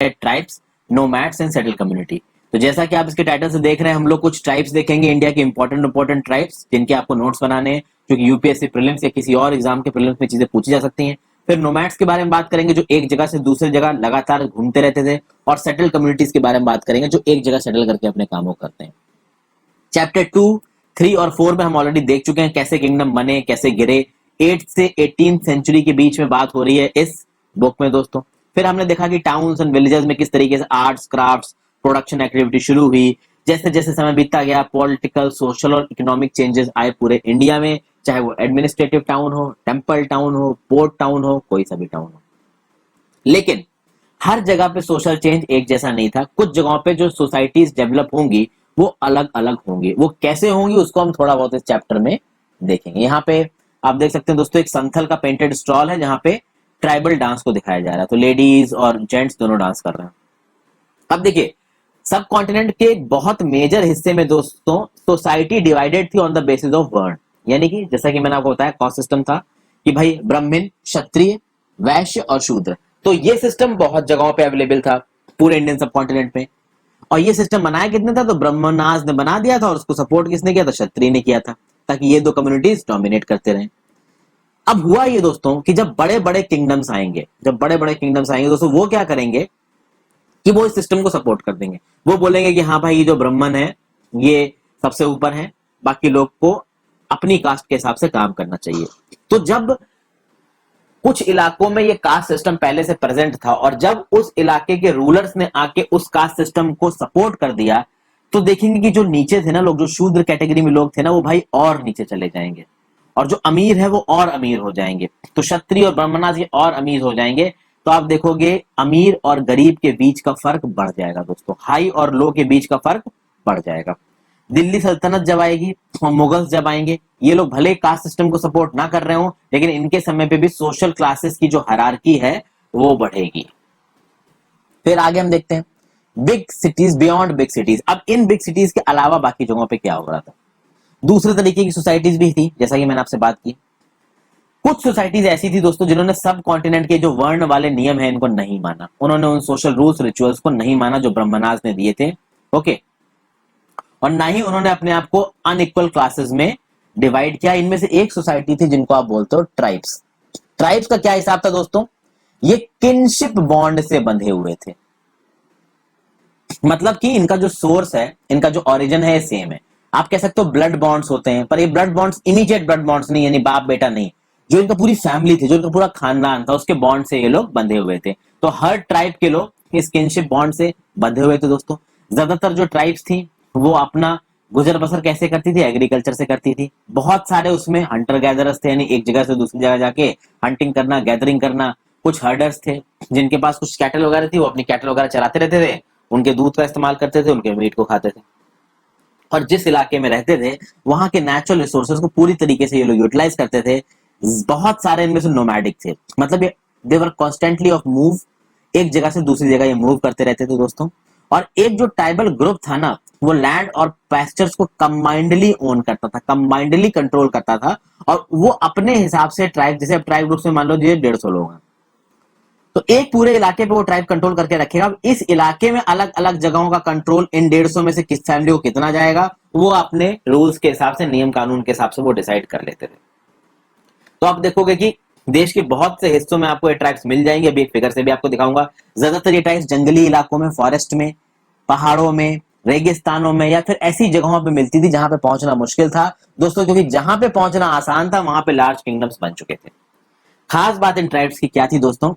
Tribes, nomads and settle community. तो जैसा कि आप इसके टाइटल से देख रहे हैं, हम लोग कुछ ट्राइब्स देखेंगे इंडिया के इंपॉर्टेंट ट्राइब्स, जिनके आपको नोट्स बनाने हैं, क्योंकि यूपीएससी प्रीलिम्स या किसी और एग्जाम के प्रीलिम्स में चीजें पूछी जा सकती हैं। फिर नोमैड्स के बारे में बात करेंगे, जो एक जगह से दूसरी जगह लगातार घूमते रहते थे। और सेटल कम्युनिटीज के बारे में बात करेंगे, जो एक जगह सेटल करके अपने कामों करते हैं। चैप्टर 2, 3 और 4 में हम ऑलरेडी देख चुके हैं कैसे किंगडम बने, कैसे गिरे। 8th से 18th सेंचुरी के बीच में बात हो रही है इस बुक में दोस्तों। फिर हमने देखा कि टाउन्स एंड विलेजेस में किस तरीके से आर्ट्स, क्राफ्ट्स, प्रोडक्शन एक्टिविटी शुरू हुई। जैसे जैसे समय बीतता गया, पॉलिटिकल, सोशल और इकोनॉमिक चेंजेस आए पूरे इंडिया में, चाहे वो एडमिनिस्ट्रेटिव टाउन हो, टेम्पल टाउन हो, पोर्ट टाउन हो, कोई सा भी टाउन हो। लेकिन हर जगह पे सोशल चेंज एक जैसा नहीं था। कुछ जगहों पे जो सोसाइटीज डेवलप होंगी वो अलग अलग होंगी। वो कैसे होंगी उसको हम थोड़ा बहुत इस चैप्टर में देखेंगे। यहाँ पे आप देख सकते हैं दोस्तों, एक संथल का पेंटेड स्टॉल है जहां पे ट्राइबल डांस को दिखाया जा रहा है। तो लेडीज और जेंट्स दोनों डांस कर रहे हैं। अब देखिए, सब कॉन्टिनेंट के बहुत मेजर हिस्से में दोस्तों सोसाइटी डिवाइडेड थी ऑन द बेसिस ऑफ वर्ण। यानी कि जैसा कि मैंने आपको बताया, कास्ट सिस्टम था कि भाई ब्राह्मण, क्षत्रिय, वैश्य और शूद्र। तो ये सिस्टम बहुत जगहों पे अवेलेबल था पूरे इंडियन सब कॉन्टिनेंट में। और ये सिस्टम बनाया कितने था? तो ब्रह्मनाज ने बना दिया था, और उसको सपोर्ट किसने किया था? क्षत्रिय ने किया था, ताकि ये दो कम्युनिटीज डोमिनेट करते रहे। अब हुआ ये दोस्तों कि जब बड़े बड़े किंगडम्स आएंगे, दोस्तों, वो क्या करेंगे कि वो इस सिस्टम को सपोर्ट कर देंगे। वो बोलेंगे कि हाँ भाई, ये जो ब्राह्मण है ये सबसे ऊपर है, बाकी लोग को अपनी कास्ट के हिसाब से काम करना चाहिए। तो जब कुछ इलाकों में ये कास्ट सिस्टम पहले से प्रेजेंट था, और जब उस इलाके के रूलर्स ने आके उस कास्ट सिस्टम को सपोर्ट कर दिया, तो देखेंगे कि जो नीचे थे ना लोग, जो शूद्र कैटेगरी में लोग थे ना, वो भाई और नीचे चले जाएंगे, और जो अमीर है वो और अमीर हो जाएंगे। तो क्षत्रिय और ब्राह्मणास ये और अमीर हो जाएंगे। तो आप देखोगे अमीर और गरीब के बीच का फर्क बढ़ जाएगा दोस्तों, हाई और लो के बीच का फर्क बढ़ जाएगा। दिल्ली सल्तनत जब आएगी और मुगल्स जब आएंगे, ये लोग भले कास्ट सिस्टम को सपोर्ट ना कर रहे हो, लेकिन इनके समय पे भी सोशल क्लासेस की जो हायरार्की है वो बढ़ेगी। फिर आगे हम देखते हैं big cities, beyond big cities. अब इन बिग सिटीज के अलावा बाकी जगहों पे क्या हो रहा था? दूसरे तरीके की सोसाइटीज भी थी, जैसा कि मैंने आपसे बात की। कुछ सोसाइटीज ऐसी थी दोस्तों जिन्होंने सब कॉन्टिनेंट के जो वर्ण वाले नियम है इनको नहीं माना। उन्होंने उन सोशल रूल्स, रिचुअल्स को नहीं माना जो ब्रह्मनाज ने दिए थे। ओके, और ना ही उन्होंने अपने आप को अनइक्वल क्लासेस में डिवाइड किया। इनमें से एक सोसाइटी थी जिनको आप बोलते हो ट्राइब्स। ट्राइब्स का क्या हिसाब था दोस्तों? ये किनशिप बॉन्ड से बंधे हुए थे। मतलब कि इनका जो सोर्स है, इनका जो ओरिजिन है, सेम है। आप कह सकते हो ब्लड बॉन्ड्स होते हैं, पर ये blood bonds immediate blood bonds नहीं, यानी बाप बेटा नहीं। जो इनका पूरी फैमिली थी, जो इनका पूरा खानदान था, उसके बॉन्ड से ये लोग बंधे हुए थे। तो हर ट्राइब के लोग इस किनशिप बॉन्ड से बंधे हुए थे दोस्तों। ज्यादातर जो ट्राइब्स थी वो अपना गुजर बसर कैसे करती थी? एग्रीकल्चर से करती थी। बहुत सारे उसमें हंटर गैदरर्स थे, यानी एक जगह से दूसरी जगह जाके हंटिंग करना, गैदरिंग करना। कुछ हर्डर्स थे जिनके पास कुछ कैटल वगैरह थी, वो अपनी कैटल वगैरह चलाते रहते थे, उनके दूध का इस्तेमाल करते थे, उनके मीट को खाते थे। और जिस इलाके में रहते थे वहां के नेचुरल रिसोर्सेज को पूरी तरीके से ये लोग यूटिलाइज करते थे। बहुत सारे इनमें से नोमैडिक थे, मतलब ये दे वर कॉन्स्टेंटली ऑफ मूव, एक जगह से दूसरी जगह ये मूव करते रहते थे दोस्तों। और एक जो ट्राइबल ग्रुप था ना, वो लैंड और पैस्चर्स को कंबाइंडली ओन करता था, कंबाइंडली कंट्रोल करता था। और वो अपने हिसाब से ट्राइब, जैसे अब ट्राइब ग्रुप में मान लो 150 लोग हैं, तो एक पूरे इलाके पे वो ट्राइब कंट्रोल करके रखेगा। अब इस इलाके में अलग अलग जगहों का कंट्रोल इन 150 में से किस फैमिली को कितना जाएगा, वो अपने रूल्स के हिसाब से, नियम कानून के हिसाब से वो डिसाइड कर लेते थे। तो आप देखोगे कि देश के बहुत से हिस्सों में आपको ये ट्राइब्स मिल जाएंगे। अभी एक फिगर से भी आपको दिखाऊंगा। ज्यादातर ये ट्राइब्स जंगली इलाकों में, फॉरेस्ट में, पहाड़ों में, रेगिस्तानों में, या फिर ऐसी जगहों पे मिलती थी जहां पे पहुंचना मुश्किल था दोस्तों, क्योंकि जहां पे पहुंचना आसान था वहां पे लार्ज किंगडम्स बन चुके थे। खास बात इन ट्राइब्स की क्या थी दोस्तों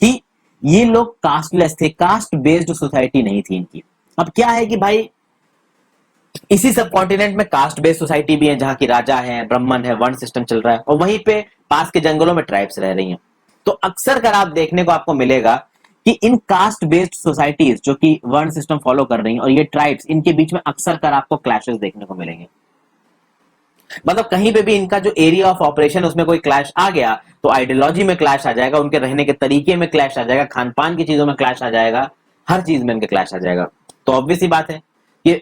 कि ये लोग कास्टलेस थे, कास्ट बेस्ड सोसाइटी नहीं थी इनकी। अब क्या है कि भाई इसी सब कॉन्टिनेंट में कास्ट बेस्ड सोसाइटी भी है, जहां की राजा है, ब्राह्मण है, वर्ण सिस्टम चल रहा है, और वहीं पे पास के जंगलों में ट्राइब्स रह रही हैं। तो अक्सर कर आप देखने को आपको मिलेगा कि इन कास्ट बेस्ड सोसाइटीज जो कि वर्ण सिस्टम फॉलो कर रही हैं, और ये ट्राइब्स, इनके बीच में अक्सर कर आपको क्लैशेस देखने को मिलेंगे। मतलब कहीं पे भी इनका जो एरिया ऑफ ऑपरेशन उसमें कोई क्लैश आ गया तो आइडियोलॉजी में क्लैश आ जाएगा, उनके रहने के तरीके में क्लैश आ जाएगा, खान पान की चीजों में क्लैश आ जाएगा, हर चीज में इनके क्लैश आ जाएगा। तो ऑब्वियस सी बात है कि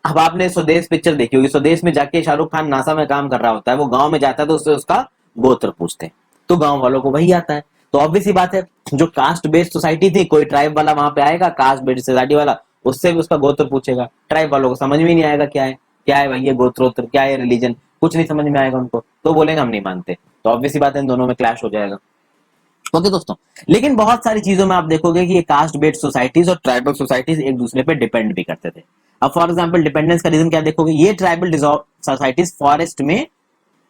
अब आपने स्वदेश पिक्चर देखी होगी, स्वदेश में जाके शाहरुख खान नासा में काम कर रहा होता है, वो गांव में जाता है तो उससे उसका गोत्र पूछते हैं, तो गांव वालों को वही आता है। तो ऑब्वियस सी बात है जो कास्ट बेस्ड सोसाइटी थी, कोई ट्राइब वाला वहां पे आएगा, कास्ट बेस्ड सोसाइटी वाला, उससे भी उसका गोत्र पूछेगा। ट्राइब वालों को समझ में नहीं आएगा क्या है भाई ये गोत्रोत्र, क्या है रिलीजन, कुछ नहीं समझ में आएगा उनको, तो बोलेंगे हम नहीं मानते। तो ऑब्वियसली बात है इन दोनों में क्लैश हो जाएगा। ओके दोस्तों, लेकिन बहुत सारी चीजों में आप देखोगे कि ये कास्ट बेस्ड सोसाइटीज और ट्राइबल सोसाइटीज एक दूसरे पे डिपेंड भी करते थे। अब फॉर एग्जांपल डिपेंडेंस का रीजन क्या देखोगे, ये ट्राइबल सोसाइटीज फॉरेस्ट में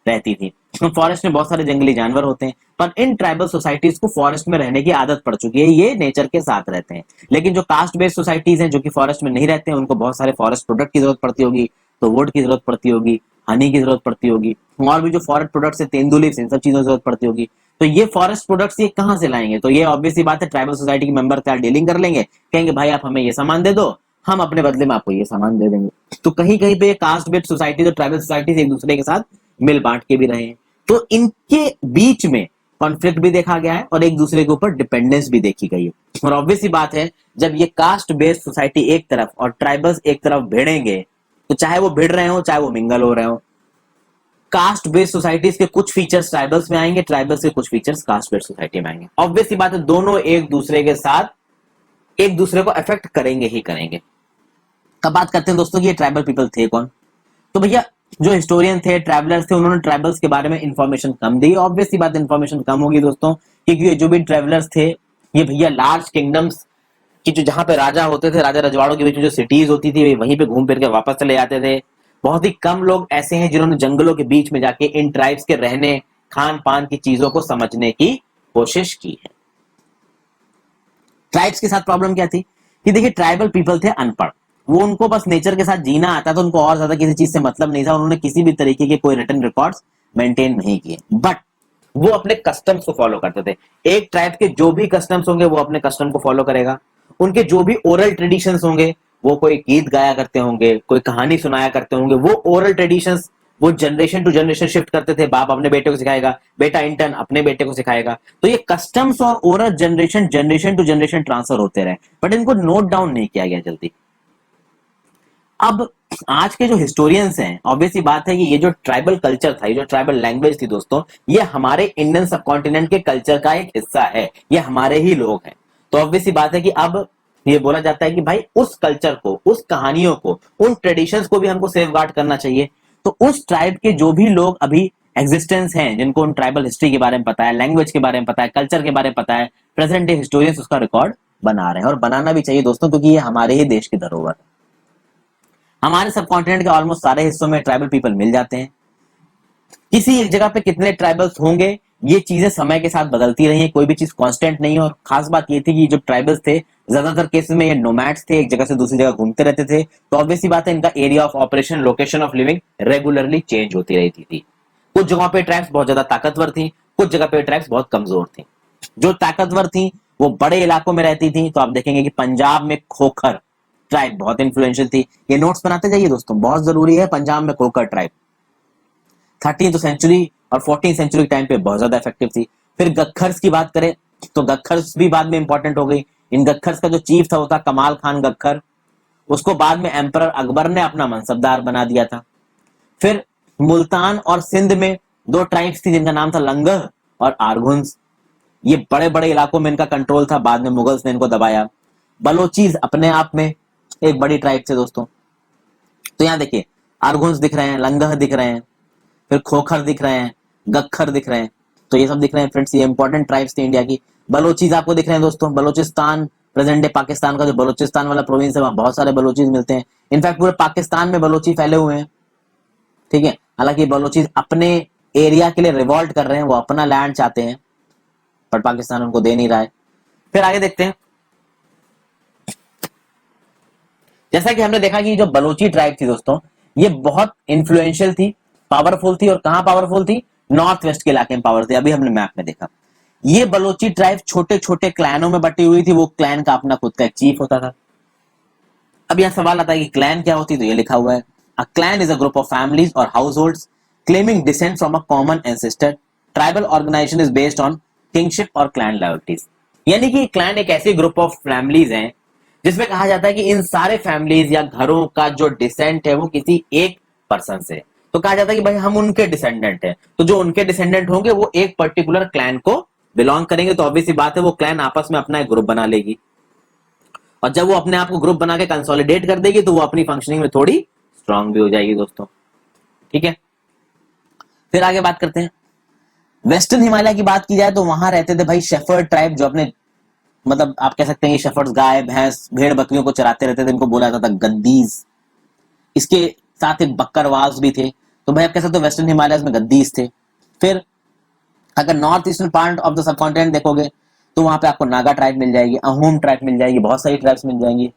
रहती थी। फॉरेस्ट में बहुत सारे जंगली जानवर होते हैं, पर इन ट्राइबल सोसाइटीज को फॉरेस्ट में रहने की आदत पड़ चुकी है, ये नेचर के साथ रहते हैं। लेकिन जो कास्ट बेस्ड सोसाइटीज हैं जो कि फॉरेस्ट में नहीं रहते हैं, उनको बहुत सारे फॉरेस्ट प्रोडक्ट की जरूरत पड़ती होगी, तो वुड की जरूरत पड़ती होगी, हनी की जरूरत पड़ती होगी, और भी जो फॉरेस्ट प्रोडक्ट्स है तेंदुली, इन सब चीजों की जरूरत पड़ती होगी। तो ये फॉरेस्ट प्रोडक्ट्स ये कहां से लाएंगे, तो ये ऑब्वियसली बात है ट्राइबल सोसाइटी के मेंबर क्या डीलिंग कर लेंगे, कहेंगे भाई आप हमें ये सामान दे दो, हम अपने बदले में आपको ये सामान दे देंगे। तो कहीं कहीं पे कास्ट बेस्ड सोसाइटी और ट्राइबल सोसाइटी एक दूसरे के साथ मिल बांट के भी रहे हैं। तो इनके बीच में कॉन्फ्लिक्ट भी देखा गया है और एक दूसरे के ऊपर डिपेंडेंस भी देखी गई है। और ऑब्वियसली बात है जब ये कास्ट बेस्ड सोसाइटी एक तरफ और ट्राइबल्स एक तरफ भिड़ेंगे, तो चाहे वो भिड़ रहे हो चाहे वो मिंगल हो रहे हो, कास्ट बेस्ड सोसाइटीज के कुछ फीचर्स ट्राइबल्स में आएंगे, ट्राइबल्स के कुछ फीचर्स कास्ट बेस्ड सोसाइटी में आएंगे। ऑब्वियसली बात है दोनों एक दूसरे के साथ एक दूसरे को अफेक्ट करेंगे ही करेंगे। अब बात करते हैं दोस्तों कि ये ट्राइबल पीपल थे कौन। तो भैया जो हिस्टोरियन थे, ट्रैवलर्स थे, उन्होंने ट्राइबल्स के बारे में इंफॉर्मेशन कम दी। ऑब्वियसली बात इंफॉर्मेशन कम होगी दोस्तों, क्योंकि जो भी ट्रैवलर्स थे ये भैया लार्ज किंगडम्स की जो जहां पे राजा होते थे, राजा रजवाड़ों के बीच में जो सिटीज होती थी वहीं पे घूम फिर के वापस चले जाते थे। बहुत ही कम लोग ऐसे हैं जिन्होंने जंगलों के बीच में जाके इन ट्राइब्स के रहने खान पान की चीजों को समझने की कोशिश की है। ट्राइब्स के साथ प्रॉब्लम क्या थी कि देखिए ट्राइबल पीपल थे अनपढ़, वो उनको बस नेचर के साथ जीना आता था, उनको और ज्यादा किसी चीज से मतलब नहीं था, उन्होंने किसी भी तरीके के कोई रिटन रिकॉर्ड्स मेंटेन नहीं किए, बट वो अपने कस्टम्स को फॉलो करते थे। एक ट्राइब के जो भी कस्टम्स होंगे वो अपने कस्टम को फॉलो करेगा, उनके जो भी ओरल ट्रेडिशंस होंगे, वो कोई गीत गाया करते होंगे, कोई कहानी सुनाया करते होंगे, वो ओरल ट्रेडिशंस वो जनरेशन टू जनरेशन शिफ्ट करते थे। बाप अपने बेटे को सिखाएगा, बेटा इंटर्न अपने बेटे को सिखाएगा, तो ये कस्टम्स और oral generation to generation transfer होते रहे, बट इनको नोट डाउन नहीं किया गया जल्दी। अब आज के जो हिस्टोरियंस हैं, ऑब्वियसली बात है कि ये जो ट्राइबल कल्चर था, ये जो ट्राइबल लैंग्वेज थी दोस्तों, ये हमारे इंडियन सबकॉन्टिनेंट के कल्चर का एक हिस्सा है, ये हमारे ही लोग हैं। तो ऑब्वियसली बात है कि अब ये बोला जाता है कि भाई उस कल्चर को, उस कहानियों को, उन ट्रेडिशंस को भी हमको सेफगार्ड करना चाहिए। तो उस ट्राइब के जो भी लोग अभी एग्जिस्टेंस हैं, जिनको उन ट्राइबल हिस्ट्री के बारे में पता है, लैंग्वेज के बारे में पता है, कल्चर के बारे में पता है, प्रेजेंट डे हिस्टोरियंस उसका रिकॉर्ड बना रहे हैं, और बनाना भी चाहिए दोस्तों, क्योंकि ये हमारे ही देश की धरोहर है। हमारे सब कॉन्टिनेंट के ऑलमोस्ट सारे हिस्सों में ट्राइबल पीपल मिल जाते हैं। किसी एक जगह पे कितने ट्राइबल्स होंगे, ये चीजें समय के साथ बदलती रही हैं, कोई भी चीज कांस्टेंट नहीं है। और खास बात ये थी कि जो ट्राइबल्स थे ज्यादातर केसेस में ये नोमैड्स थे, एक जगह से दूसरी जगह घूमते रहते थे, तो ऑब्वियसली बात है इनका area of operation, location of living regularly change होती रहती थी। कुछ जगहों पे ट्राइब्स बहुत ज्यादा ताकतवर थी, कुछ जगह पे ट्राइब्स बहुत कमजोर थी। जो ताकतवर थी वो बड़े इलाकों में रहती थी, तो आप देखेंगे कि पंजाब में खोखर ट्राइब बहुत इन्फ्लुएंशियल थी। ये नोट्स बनाते जाइए दोस्तों, बहुत जरूरी है। पंजाब में खोखर ट्राइब 13th सेंचुरी और 14th सेंचुरी के टाइम पे बहुत ज्यादा इफेक्टिव थी। फिर गखर्स की बात करें तो गखर्स भी बाद में इंपॉर्टेंट हो गई। इन गखर्स का जो चीफ था वो था कमाल खान गखर, उसको बाद में एम्परर अकबर ने अपना मनसबदार बना दिया था। फिर मुल्तान और सिंध में दो ट्राइब्स थी जिनका नाम था लंगह और आरगुंस, ये बड़े बड़े इलाकों में इनका कंट्रोल था, बाद में मुगल्स ने इनको दबाया। बलोचीज अपने आप में एक बड़ी ट्राइब थे दोस्तों। तो यहाँ देखिए आरगुंस दिख रहे हैं, लंगह दिख रहे हैं, फिर खोखर दिख रहे हैं, गखर दिख रहे हैं, तो ये सब दिख रहे हैं फ्रेंड्स, ये इंपॉर्टेंट ट्राइब्स थी इंडिया की। बलोचीज आपको दिख रहे हैं दोस्तों, बलोचिस्तान प्रेजेंट डे पाकिस्तान का जो बलोचिस्तान वाला प्रोविंस है वहां बहुत सारे बलोचीज मिलते हैं। इनफैक्ट पूरे पाकिस्तान में बलोची फैले हुए हैं, ठीक है। हालांकि बलोचीज अपने एरिया के लिए रिवॉल्ट कर रहे हैं, वो अपना लैंड चाहते हैं, पर पाकिस्तान उनको दे नहीं रहा है। फिर आगे देखते हैं, जैसा कि हमने देखा कि जो बलोची ट्राइब थी दोस्तों, ये बहुत इंफ्लुएंशियल थी, पावरफुल थी, और कहां पावरफुल थी, नॉर्थ वेस्ट के इलाके में पावर थी। अभी हमने मैप में देखा ये बलोची ट्राइब छोटे छोटे क्लैनों में बटी हुई थी, वो क्लैन का अपना खुद का एक चीफ होता था। अब यह सवाल आता है कि क्लैन क्या होती है, तो ये लिखा हुआ है a clan is a group of families और households claiming descent from a common ancestor. Tribal organization is based on kingship और क्लैन लॉयल्टीज। यानी कि क्लैन एक ऐसी ग्रुप ऑफ फैमिलीज हैं जिसमें कहा जाता है कि इन सारे फैमिलीज या घरों का जो डिसेंट है वो किसी एक पर्सन से, तो कहा जाता है कि भाई हम उनके डिसेंडेंट हैं, तो जो उनके डिसेंडेंट होंगे वो एक पर्टिकुलर क्लैन को बिलोंग करेंगे तो ऑब्वियसली बात है वो क्लैन आपस में अपना एक ग्रुप बना लेगी, और जब वो अपने आप को ग्रुप बना के कंसोलिडेट कर देगी तो वो अपनी फंक्शनिंग में थोड़ी स्ट्रांग भी हो जाएगी दोस्तों। ठीक है, फिर आगे बात करते हैं। वेस्टर्न हिमालय की बात की जाए तो वहां रहते थे भाई शेफर्ड ट्राइब, जो अपने मतलब आप कह सकते हैं कि शेफर्ड्स गाय भैंस भेड़ बकरियों को चराते रहते थे, इनको बोला जाता था गद्दीज। इसके साथ एक बकरवाल्स भी थे, तो भाई आप कह सकते हो वेस्टर्न हिमालय में गद्दीज थे। फिर अगर north eastern part of the sub continent देखोगे तो वहां पे आपको नागा ट्राइब मिल जाएगी, अहोम ट्राइब मिल जाएगी, बहुत सारी ट्राइब्स मिल जाएंगी।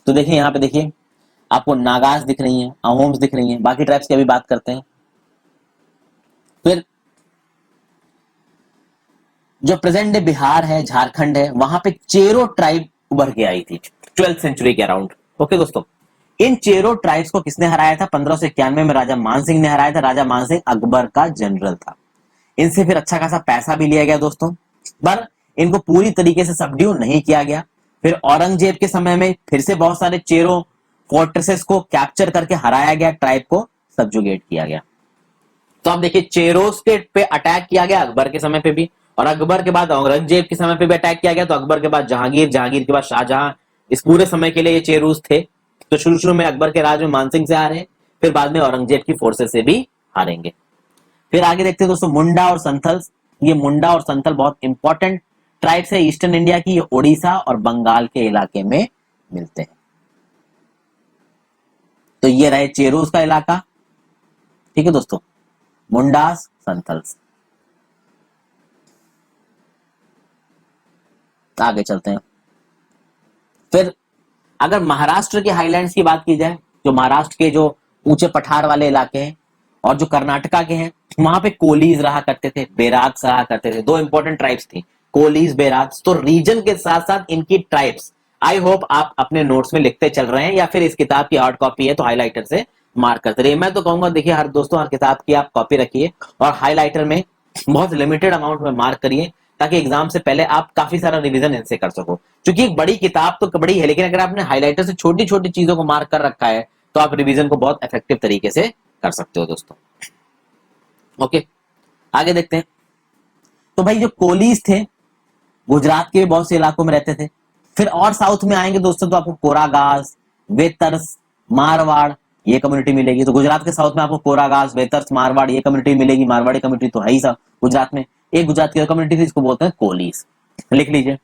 तो देखिए यहाँ पे देखिए आपको नागास दिख रही हैं, अहोम्स दिख रही हैं, बाकी ट्राइब्स की अभी बात करते हैं। फिर जो प्रेजेंट डे बिहार है, झारखंड है, वहां पे चेरो ट्राइब उभर के आई थी 12th सेंचुरी के अराउंड। ओके दोस्तों, इन चेरो ट्राइब्स को किसने हराया था? 1591 में राजा मानसिंह ने हराया था। राजा मानसिंह अकबर का जनरल था। इनसे फिर अच्छा खासा पैसा भी लिया गया दोस्तों, पर इनको पूरी तरीके से सबड्यू नहीं किया गया। फिर औरंगजेब के समय में फिर से बहुत सारे चेरो फोर्ट्रेसेस को कैप्चर करके हराया गया, ट्राइब को सबजुगेट किया गया। तो आप देखिए चेरोस के पे अटैक किया गया अकबर के समय पे भी, और अकबर के बाद औरंगजेब के समय पे भी अटैक किया गया, तो अकबर के बाद जहांगीर, जहांगीर के बाद शाहजहां, इस पूरे समय के लिए ये चेरूस थे। तो शुरू शुरू में अकबर के राज में मानसिंह से हारे, फिर बाद में औरंगजेब की फोर्सेस से भी हारेंगे। फिर आगे देखते हैं दोस्तों मुंडा और संथल्स। ये मुंडा और संथल बहुत इंपॉर्टेंट ट्राइब्स है ईस्टर्न इंडिया की, ये उड़ीसा और बंगाल के इलाके में मिलते हैं। तो ये रहे चेरूस का इलाका। ठीक है दोस्तों, मुंडास, संथल्स। आगे चलते हैं। फिर अगर महाराष्ट्र के हाईलैंड्स की बात की जाए, जो महाराष्ट्र के जो ऊंचे पठार वाले इलाके हैं और जो कर्नाटका के हैं, वहां पे कोलीज रहा करते थे, बेराग्स रहा करते थे। दो इंपॉर्टेंट ट्राइब्स थी, कोलीज, बेराग्स। तो रीजन के साथ साथ इनकी ट्राइब्स, आई होप आप अपने नोट्स में लिखते चल रहे हैं, या फिर इस किताब की हार्ड कॉपी है तो हाईलाइटर से मार्क करते रहिए। मैं तो कहूंगा देखिए हर दोस्तों हर किताब की आप कॉपी रखिए और हाईलाइटर में बहुत लिमिटेड अमाउंट में मार्क करिए, ताकि एग्जाम से पहले आप काफी सारा रिवीजन इनसे कर सको। क्योंकि एक बड़ी किताब तो बड़ी है, लेकिन अगर आपने हाईलाइटर से छोटी छोटी चीजों को मार्क कर रखा है तो आप रिवीजन को बहुत इफेक्टिव तरीके से कर सकते हो दोस्तों। ओके, आगे देखते हैं। तो भाई जो कोलीज थे गुजरात के बहुत से इलाकों में रहते थे। फिर और साउथ में आएंगे दोस्तों तो आपको कोरागास, वेतर्स, मारवाड़ ये कम्युनिटी मिलेगी। तो गुजरात के साउथ में आपको कोरागास, वेतर्स, मारवाड़ ये कम्युनिटी मिलेगी। मारवाड़ी कम्युनिटी तो है ही सब गुजरात में। एक गुजरात की कम्युनिटी थी, इसको बोलते हैं कोलीज, लिख लीजिए।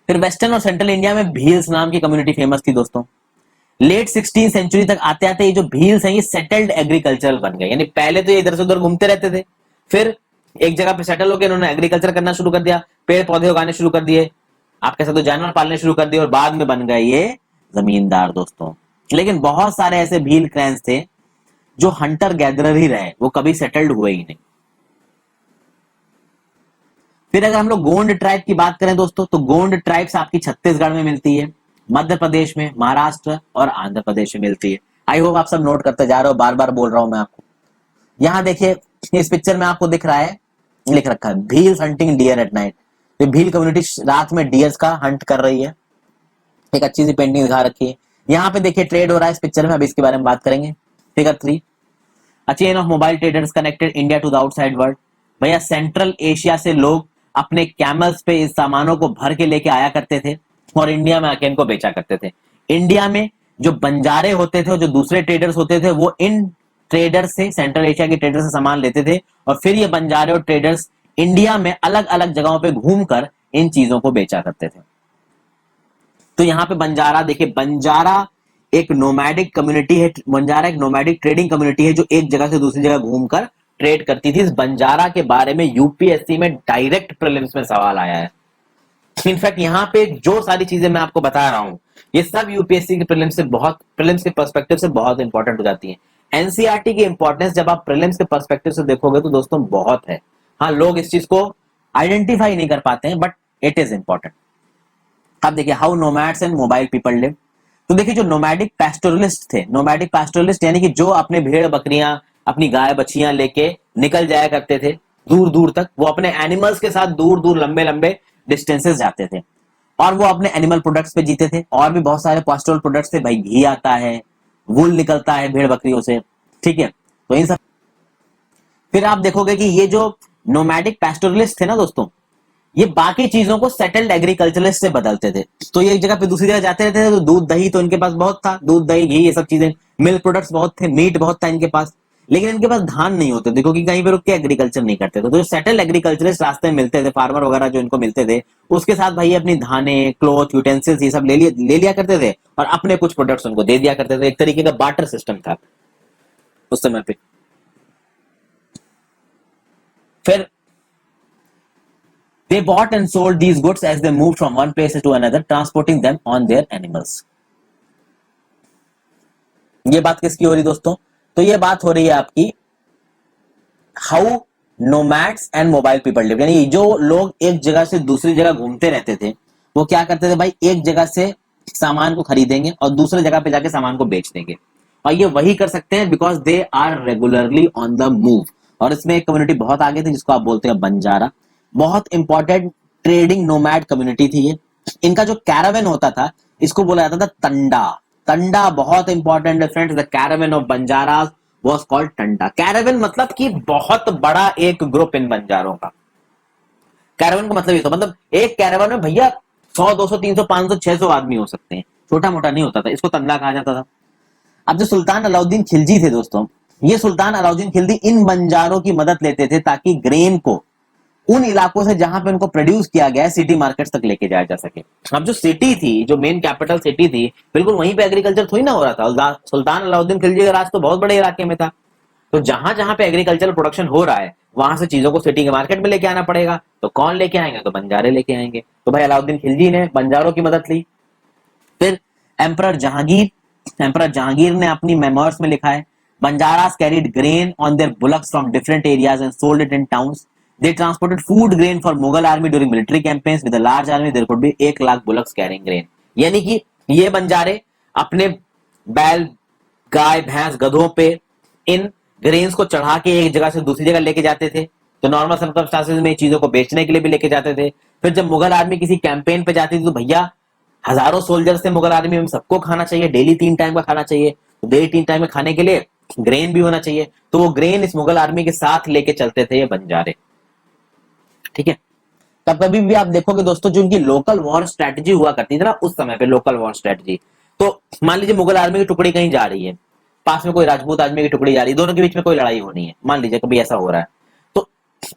फिर वेस्टर्न और सेंट्रल इंडिया में भील्स नाम की कम्युनिटी फेमस थी दोस्तों। लेट 16th सेंचुरी तक आते आते ये जो भील्स हैं ये सेटल्ड एग्रीकल्चरल बन गए। यानी पहले तो ये इधर से उधर घूमते रहते थे, फिर एक जगह पे सेटल होकर इन्होंने एग्रीकल्चर करना शुरू कर दिया, पेड़ पौधे उगाने शुरू कर दिए, आप कह सकते हो जानवर पालने शुरू कर दिए, और बाद में बन गए ये जमींदार दोस्तों। लेकिन बहुत सारे ऐसे भील क्लैंस थे जो हंटर गैदरर ही रहे, वो कभी सेटल्ड हुए ही नहीं। फिर अगर हम लोग गोंड ट्राइब की बात करें दोस्तों, तो गोंड ट्राइब्स आपकी छत्तीसगढ़ में मिलती है, मध्य प्रदेश में, महाराष्ट्र और आंध्र प्रदेश में मिलती है। आई होप आप सब नोट करते जा रहे हो, बार बार बोल रहा हूं मैं आपको। यहाँ देखिए इस पिक्चर में आपको दिख रहा है, लिख रखा है Bhils hunting deer at night. ये भील कम्युनिटी रात में डियर्स का हंट कर रही है। एक अच्छी सी पेंटिंग दिखा रखी है। यहाँ पे देखिए ट्रेड हो रहा है इस पिक्चर में, अभी इसके बारे में बात करेंगे। Figure 3, a chain of mobile traders connected India to the outside world. भैया सेंट्रल एशिया से लोग अपने कैमल्स पे इस सामानों को भर के लेके आया करते थे और इंडिया में आके इनको बेचा करते थे। इंडिया में जो बंजारे होते थे और जो दूसरे ट्रेडर्स होते थे वो इन ट्रेडर्स से, सेंट्रल एशिया के ट्रेडर्स से सामान लेते थे, और फिर ये बंजारे और ट्रेडर्स इंडिया में अलग अलग जगहों पे घूमकर इन चीजों को बेचा करते थे। तो यहाँ पे बंजारा देखिए, बंजारा एक नोमैडिक कम्युनिटी है, बंजारा एक नोमैडिक ट्रेडिंग कम्युनिटी है जो एक जगह से दूसरी जगह घूमकर ट्रेड करती थी। इस बंजारा के बारे में यूपीएससी में डायरेक्ट प्रीलिम्स में सवाल आया है। इनफैक्ट यहाँ पे जो सारी चीजें मैं आपको बता रहा हूँ ये सब यूपीएससी के प्रीलिम्स के पर्सपेक्टिव से बहुत इंपॉर्टेंट हो जाती है। एनसीईआरटी की इंपॉर्टेंस जब आप प्रीलिम्स के पर्सपेक्टिव से देखोगे तो दोस्तों बहुत है। हाँ, लोग इस चीज को आइडेंटिफाई नहीं कर पाते हैं, बट इट इज इंपॉर्टेंट। अब देखिए how nomads and mobile people live. तो देखिए जो नोमैडिक पैस्टोरलिस्ट थे, नोमैडिक पैस्टोरलिस्ट यानी कि जो अपने भेड़ बकरियां, अपनी गाय बछियां लेके निकल जाया करते थे दूर दूर तक, वो अपने एनिमल्स के साथ दूर दूर लंबे लंबे डिस्टेंसेस जाते थे और वो अपने एनिमल प्रोडक्ट्स पे जीते थे। और भी बहुत सारे पास्टोरल प्रोडक्ट्स थे, भाई घी आता है, वूल निकलता है भेड़ बकरियों से, ठीक है। तो इन सब, फिर आप देखोगे कि ये जो नोमैडिक पैस्टोरलिस्ट थे ना दोस्तों, ये बाकी चीजों को सेटल्ड एग्रीकल्चरलिस्ट से बदलते थे। तो ये एक जगह पे दूसरी जगह जाते रहते थे, तो दूध दही तो इनके पास बहुत था, दूध दही घी ये सब चीजें, मिल्क प्रोडक्ट्स बहुत थे, मीट बहुत था इनके पास, लेकिन इनके पास धान नहीं होते थे क्योंकि कहीं पे रुक के एग्रीकल्चर नहीं करते थे। तो जो सेटल्ड एग्रीकल्चरिस्ट रास्ते में मिलते थे, फार्मर वगैरह जो इनको मिलते थे, उसके साथ भाई अपनी धाने, क्लॉथ, यूटेंसिल्स ये सब ले लिया करते थे और अपने कुछ प्रोडक्ट्स उनको दे दिया करते थे। एक तरीके का बार्टर सिस्टम था उस समय पे। फिर they bought and sold these goods as they moved from one place to another, transporting them on their animals. ये बात किसकी हो रही दोस्तों? तो ये बात हो रही है आपकी how nomads and mobile people live, यानी जो लोग एक जगह से दूसरी जगह घूमते रहते थे वो क्या करते थे भाई, एक जगह से सामान को खरीदेंगे और दूसरे जगह पे जाके सामान को बेच देंगे, और ये वही कर सकते हैं because they are regularly on the move. और इसमें एक कम्युनिटी बहुत आगे थी जिसको आप बोलते हैं बंजारा, बहुत इंपॉर्टेंट ट्रेडिंग नोमैड कम्युनिटी थी ये। इनका जो कैरावन होता था इसको बोला जाता था टंडा। टंडा बहुत इंपॉर्टेंट है friends, the caravan of Banjaras was called Tanda. Caravan मतलब कि बहुत बड़ा एक ग्रुप इन बंजारों का। कैरावन का मतलब ये तो मतलब एक कैरावन में भैया 100 200 300 500 600 आदमी हो सकते हैं, छोटा मोटा नहीं होता था, इसको तंदा कहा जाता था। अब जो सुल्तान अलाउद्दीन खिलजी थे दोस्तों, ये सुल्तान अलाउद्दीन खिलजी इन बंजारों की मदद लेते थे ताकि ग्रेन को उन इलाकों से जहां पे उनको प्रोड्यूस किया गया है सिटी मार्केट्स तक लेके जाया जा सके। अब जो सिटी थी, जो मेन कैपिटल सिटी थी, बिल्कुल वहीं पे एग्रीकल्चर थोड़ी ना हो रहा था। सुल्तान अलाउद्दीन खिलजी का राज तो बहुत बड़े इलाके में था, तो जहां जहां पे एग्रीकल्चर प्रोडक्शन हो रहा है वहां से चीजों को सिटी के मार्केट में लेके आना पड़ेगा। तो कौन लेके आएंगे? तो बंजारे लेके आएंगे। तो भाई अलाउद्दीन खिलजी ने बंजारों की मदद ली। फिर एम्परर जहांगीर ने अपनी मेमोर्स में लिखा है, Banjaras carried grain on their bullocks from different areas and sold it in towns. They transported food grain for Mughal army during military campaigns. With a large army, there could be 1 lakh bullocks carrying grain. यानी कि ये बंजारे अपने बैल, गाय, भैंस, गधों पे इन grains को चढ़ा के एक जगह से दूसरी जगह लेके जाते थे। तो नॉर्मल सर्कमस्टांसेस में चीजों को बेचने के लिए भी लेके जाते थे। फिर जब मुगल आर्मी किसी कैंपेन पे जाती थी तो भैया हजारों सोल्जर्स थे मुगल आर्मी में, सबको खाना चाहिए, डेली 3 टाइम का खाना चाहिए। तो डेली 3 टाइम में खाने के लिए ग्रेन भी होना चाहिए, तो वो ग्रेन इस मुगल आर्मी के साथ लेके चलते थे ये बंजारे। ठीक है। तब कभी भी आप देखोगे दोस्तों, जो उनकी लोकल वॉर स्ट्रेटजी हुआ करती थी ना उस समय पे, लोकल वॉर स्ट्रेटजी, तो मान लीजिए मुगल आर्मी की टुकड़ी कहीं जा रही है, पास में कोई राजपूत आदमी की टुकड़ी जा रही है, दोनों के बीच में कोई लड़ाई होनी है, मान लीजिए कभी ऐसा हो रहा है, तो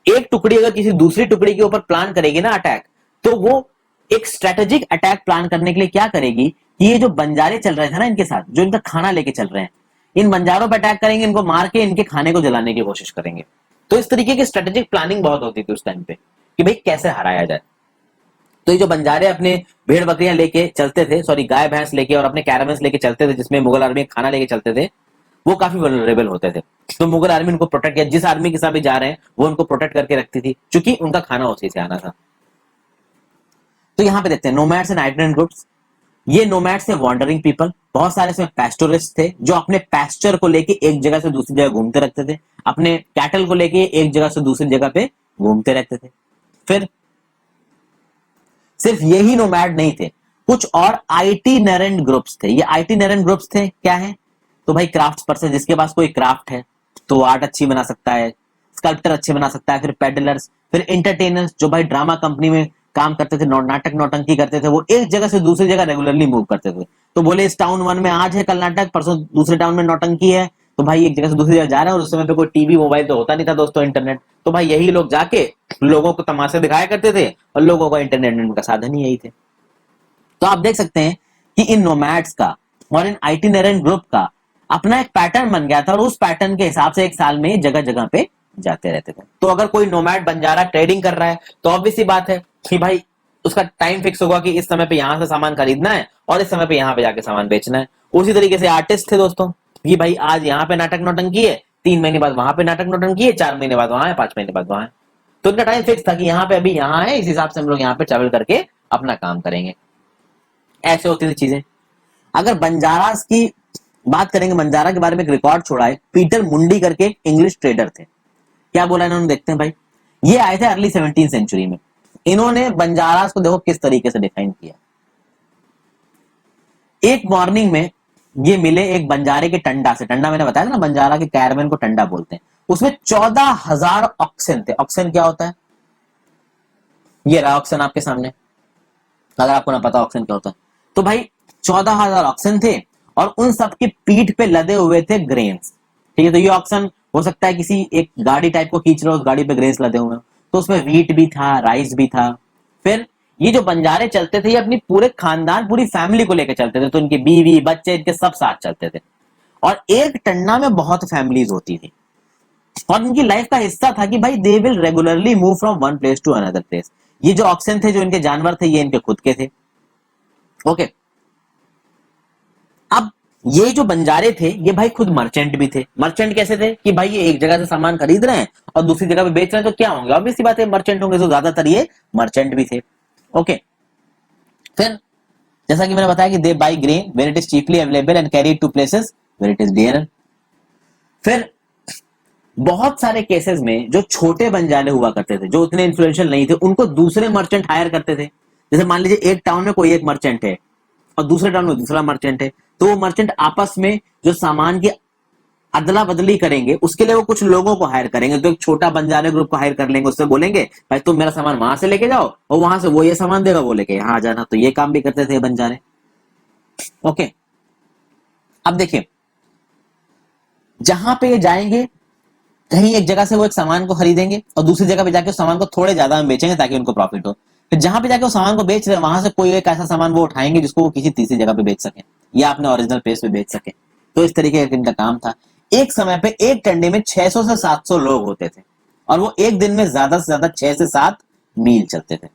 एक टुकड़ी अगर किसी दूसरी टुकड़ी के ऊपर प्लान करेगी ना अटैक, तो वो एक स्ट्रेटेजिक अटैक प्लान करने के लिए क्या करेगी कि ये जो बंजारे चल रहे थे ना इनके साथ, जो इनका खाना लेके चल रहे हैं, इन बंजारों पर अटैक करेंगे, इनको मार के इनके खाने को जलाने की कोशिश करेंगे। तो इस तरीके की स्ट्रेटेजिक प्लानिंग बहुत होती थी उस टाइम पे कि भाई कैसे हराया जाए। तो ये जो बंजारे अपने भेड़ बकरियां लेके चलते थे, सॉरी गाय भैंस लेके और अपने कैरावन्स लेके चलते थे जिसमें मुगल आर्मी खाना लेके चलते थे, वो काफी वल्नरेबल होते थे। तो मुगल आर्मी उनको प्रोटेक्ट किया, जिस आर्मी के साथ भी जा रहे हैं वो उनको प्रोटेक्ट करके रखती थी क्योंकि उनका खाना उसी से आना था। तो यहाँ पे देखते हैं नोमैड्स एंड आइटरेंट ग्रुप्स। ये नोमैड्स थे वॉन्डरिंग पीपल, बहुत सारे इसमें पैस्टोरिस्ट थे जो अपने पैस्चर को लेके एक जगह से दूसरी जगह घूमते रहते थे, अपने कैटल को लेके एक जगह से दूसरी जगह पे घूमते रहते थे। फिर सिर्फ यही नोमैड नहीं थे, कुछ और आइटिनरेंट ग्रुप्स थे। ये आइटिनरेंट ग्रुप्स थे क्या है? तो भाई क्राफ्ट पर्सन, जिसके पास कोई क्राफ्ट है तो आर्ट अच्छी बना सकता है, स्कल्प्टर अच्छे बना सकता है। फिर पेडलर्स, फिर एंटरटेनर्स जो भाई ड्रामा कंपनी में काम करते थे, नाटक नौटंकी करते थे, वो एक जगह से दूसरी जगह रेगुलरली मूव करते थे। तो बोले इस टाउन 1 में आज है कल नाटक, परसों दूसरे टाउन में नौटंकी है, तो भाई एक जगह से दूसरी जगह जा रहे हैं। और उस समय पे कोई टीवी मोबाइल तो होता नहीं था दोस्तों, इंटरनेट, तो भाई यही लोग जाके लोगों को तमाशे दिखाया करते थे और लोगों का इंटरनेट का साधन ही यही थे। तो आप देख सकते हैं कि इन नोमैड्स का और इन आइटिनरेंट ग्रुप का अपना एक पैटर्न बन गया था और उस पैटर्न के हिसाब से एक साल में जगह जगह पे जाते रहते थे। तो अगर कोई नोमैड बंजारा ट्रेडिंग कर रहा है तो ऑब्वियस सी बात है कि भाई उसका टाइम फिक्स होगा कि इस समय पे यहां से सामान खरीदना है और इस समय पे यहां पे जाके सामान बेचना है। उसी तरीके से आर्टिस्ट थे दोस्तों कि भाई आज यहाँ पे नाटक नौटंकी है, 3 महीने बाद वहां पे नाटक नौटंकी है, 4 महीने बाद वहां है, 5 महीने बाद वहां है। तो इनका टाइम फिक्स था कि यहाँ पे अभी यहाँ है, इस हिसाब से हम लोग यहाँ पे ट्रेवल करके अपना काम करेंगे। ऐसे होती थी चीजें। अगर बंजारास की बात करेंगे, बंजारा के बारे में एक रिकॉर्ड छोड़ा है, पीटर मुंडी करके इंग्लिश ट्रेडर थे। क्या बोला इन्होंने, देखते हैं भाई। ये आए थे अर्ली 17th सेंचुरी में। इन्होंने बंजारास को देखो किस तरीके से डिफाइन किया। एक मॉर्निंग में ये मिले एक बंजारे के टंडा से, टंडा मैंने बताया था ना, बंजारा के कैरवेन को टंडा बोलते हैं। उसमें 14,000 ऑक्शन थे। ऑक्शन क्या होता है? ये रहा ऑक्शन आपके सामने, अगर आपको ना पता ऑक्शन क्या होता है तो भाई 14,000 ऑक्शन थे और उन सबकी पीठ पे लदे हुए थे ग्रेन्स। ठीक है, तो ये ऑक्शन हो सकता है किसी एक गाड़ी टाइप को खींच रहे हो, उस गाड़ी पे ग्रेन्स लदे हुए हो, तो उसमें व्हीट भी था, राइस भी था। फिर ये जो बंजारे चलते थे ये अपनी पूरे खानदान, पूरी फैमिली को लेकर चलते थे, तो उनकी बीवी बच्चे इनके सब साथ चलते थे। और एक टन्ना में बहुत फैमिलीज होती थी और उनकी लाइफ का हिस्सा था कि भाई they will regularly move from one place to another place. ये जो ऑक्शन थे, जो इनके जानवर थे, ये इनके खुद के थे। ओके, अब ये जो बंजारे थे ये भाई खुद मर्चेंट भी थे। मर्चेंट कैसे थे कि भाई ये एक जगह से सामान खरीद रहे हैं और दूसरी जगह पे बेच रहे हैं, तो क्या होंगे? ऑब्वियस सी बात है मर्चेंट होंगे, तो ज्यादातर ये मर्चेंट भी थे। ओके, फिर जैसा कि मैंने बताया कि they buy grain where it is cheaply available and carry to places where it is dear. फिर बहुत सारे केसेस में जो छोटे बंजारे हुआ करते थे, जो उतने इन्फ्लुएंशियल नहीं थे, उनको दूसरे मर्चेंट हायर करते थे। जैसे मान लीजिए एक टाउन में कोई एक मर्चेंट है और दूसरे टाउन में दूसरा मर्चेंट है, तो वो मर्चेंट आपस में जो सामान की अदला बदली करेंगे उसके लिए वो कुछ लोगों को हायर करेंगे। तो एक छोटा बंजारे ग्रुप को हायर कर लेंगे, उससे बोलेंगे भाई तुम मेरा सामान वहां से लेके जाओ और वहां से वो ये सामान देगा, वो लेके यहाँ आ जाना। तो ये काम भी करते थे बंजारे। ओके, अब देखिए जहां पे ये जाएंगे, कहीं एक जगह से वो एक सामान को खरीदेंगे और दूसरी जगह पे जाके उस सामान को थोड़े ज्यादा में बेचेंगे ताकि उनको प्रॉफिट हो। फिर जहां पे जाके उस सामान को बेच रहे हैं वहां से कोई एक ऐसा सामान वो उठाएंगे जिसको वो किसी तीसरी जगह पे बेच सके या अपने ओरिजिनल प्लेस पे बेच सके। तो इस तरीके का इनका काम था। एक समय पे एक टंडे में 600 से 700 लोग होते थे और वो एक दिन में ज्यादा से ज्यादा 6 से 7 मील चलते थे।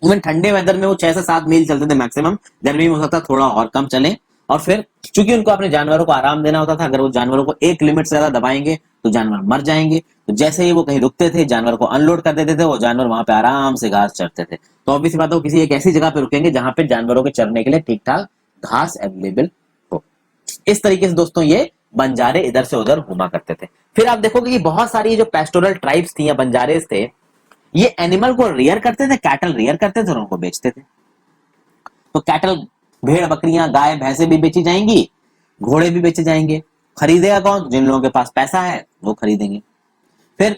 इवन ठंडे वेदर में वो 6 से 7 मील चलते थे मैक्सिमम, गर्मी में हो सकता थोड़ा और कम चले। और फिर चूंकि उनको अपने जानवरों को आराम देना होता था, अगर वो जानवरों को एक लिमिट से ज्यादा दबाएंगे तो जानवर मर जाएंगे। तो जैसे ही वो कहीं रुकते थे, जानवर को अनलोड कर देते थे, वो जानवर वहां पे आराम से घास चरते थे। तो ऑब्वियस बात है वो किसी एक ऐसी जगह पे रुकेंगे जहां पे जानवरों के चरने के लिए ठीक ठाक घास अवेलेबल हो। इस तरीके से दोस्तों ये बंजारे इधर से उधर घुमा करते थे। फिर आप देखोगे कि बहुत सारी जो पेस्टोरल ट्राइब्स थी या बंजारे थे, ये एनिमल को रियर करते थे, कैटल रियर करते थे और उनको बेचते थे। तो कैटल, भेड़ बकरियां गाय भैंसे भी बेची जाएंगी, घोड़े भी बेचे जाएंगे। खरीदेगा कौन? जिन लोगों के पास पैसा है वो खरीदेंगे। फिर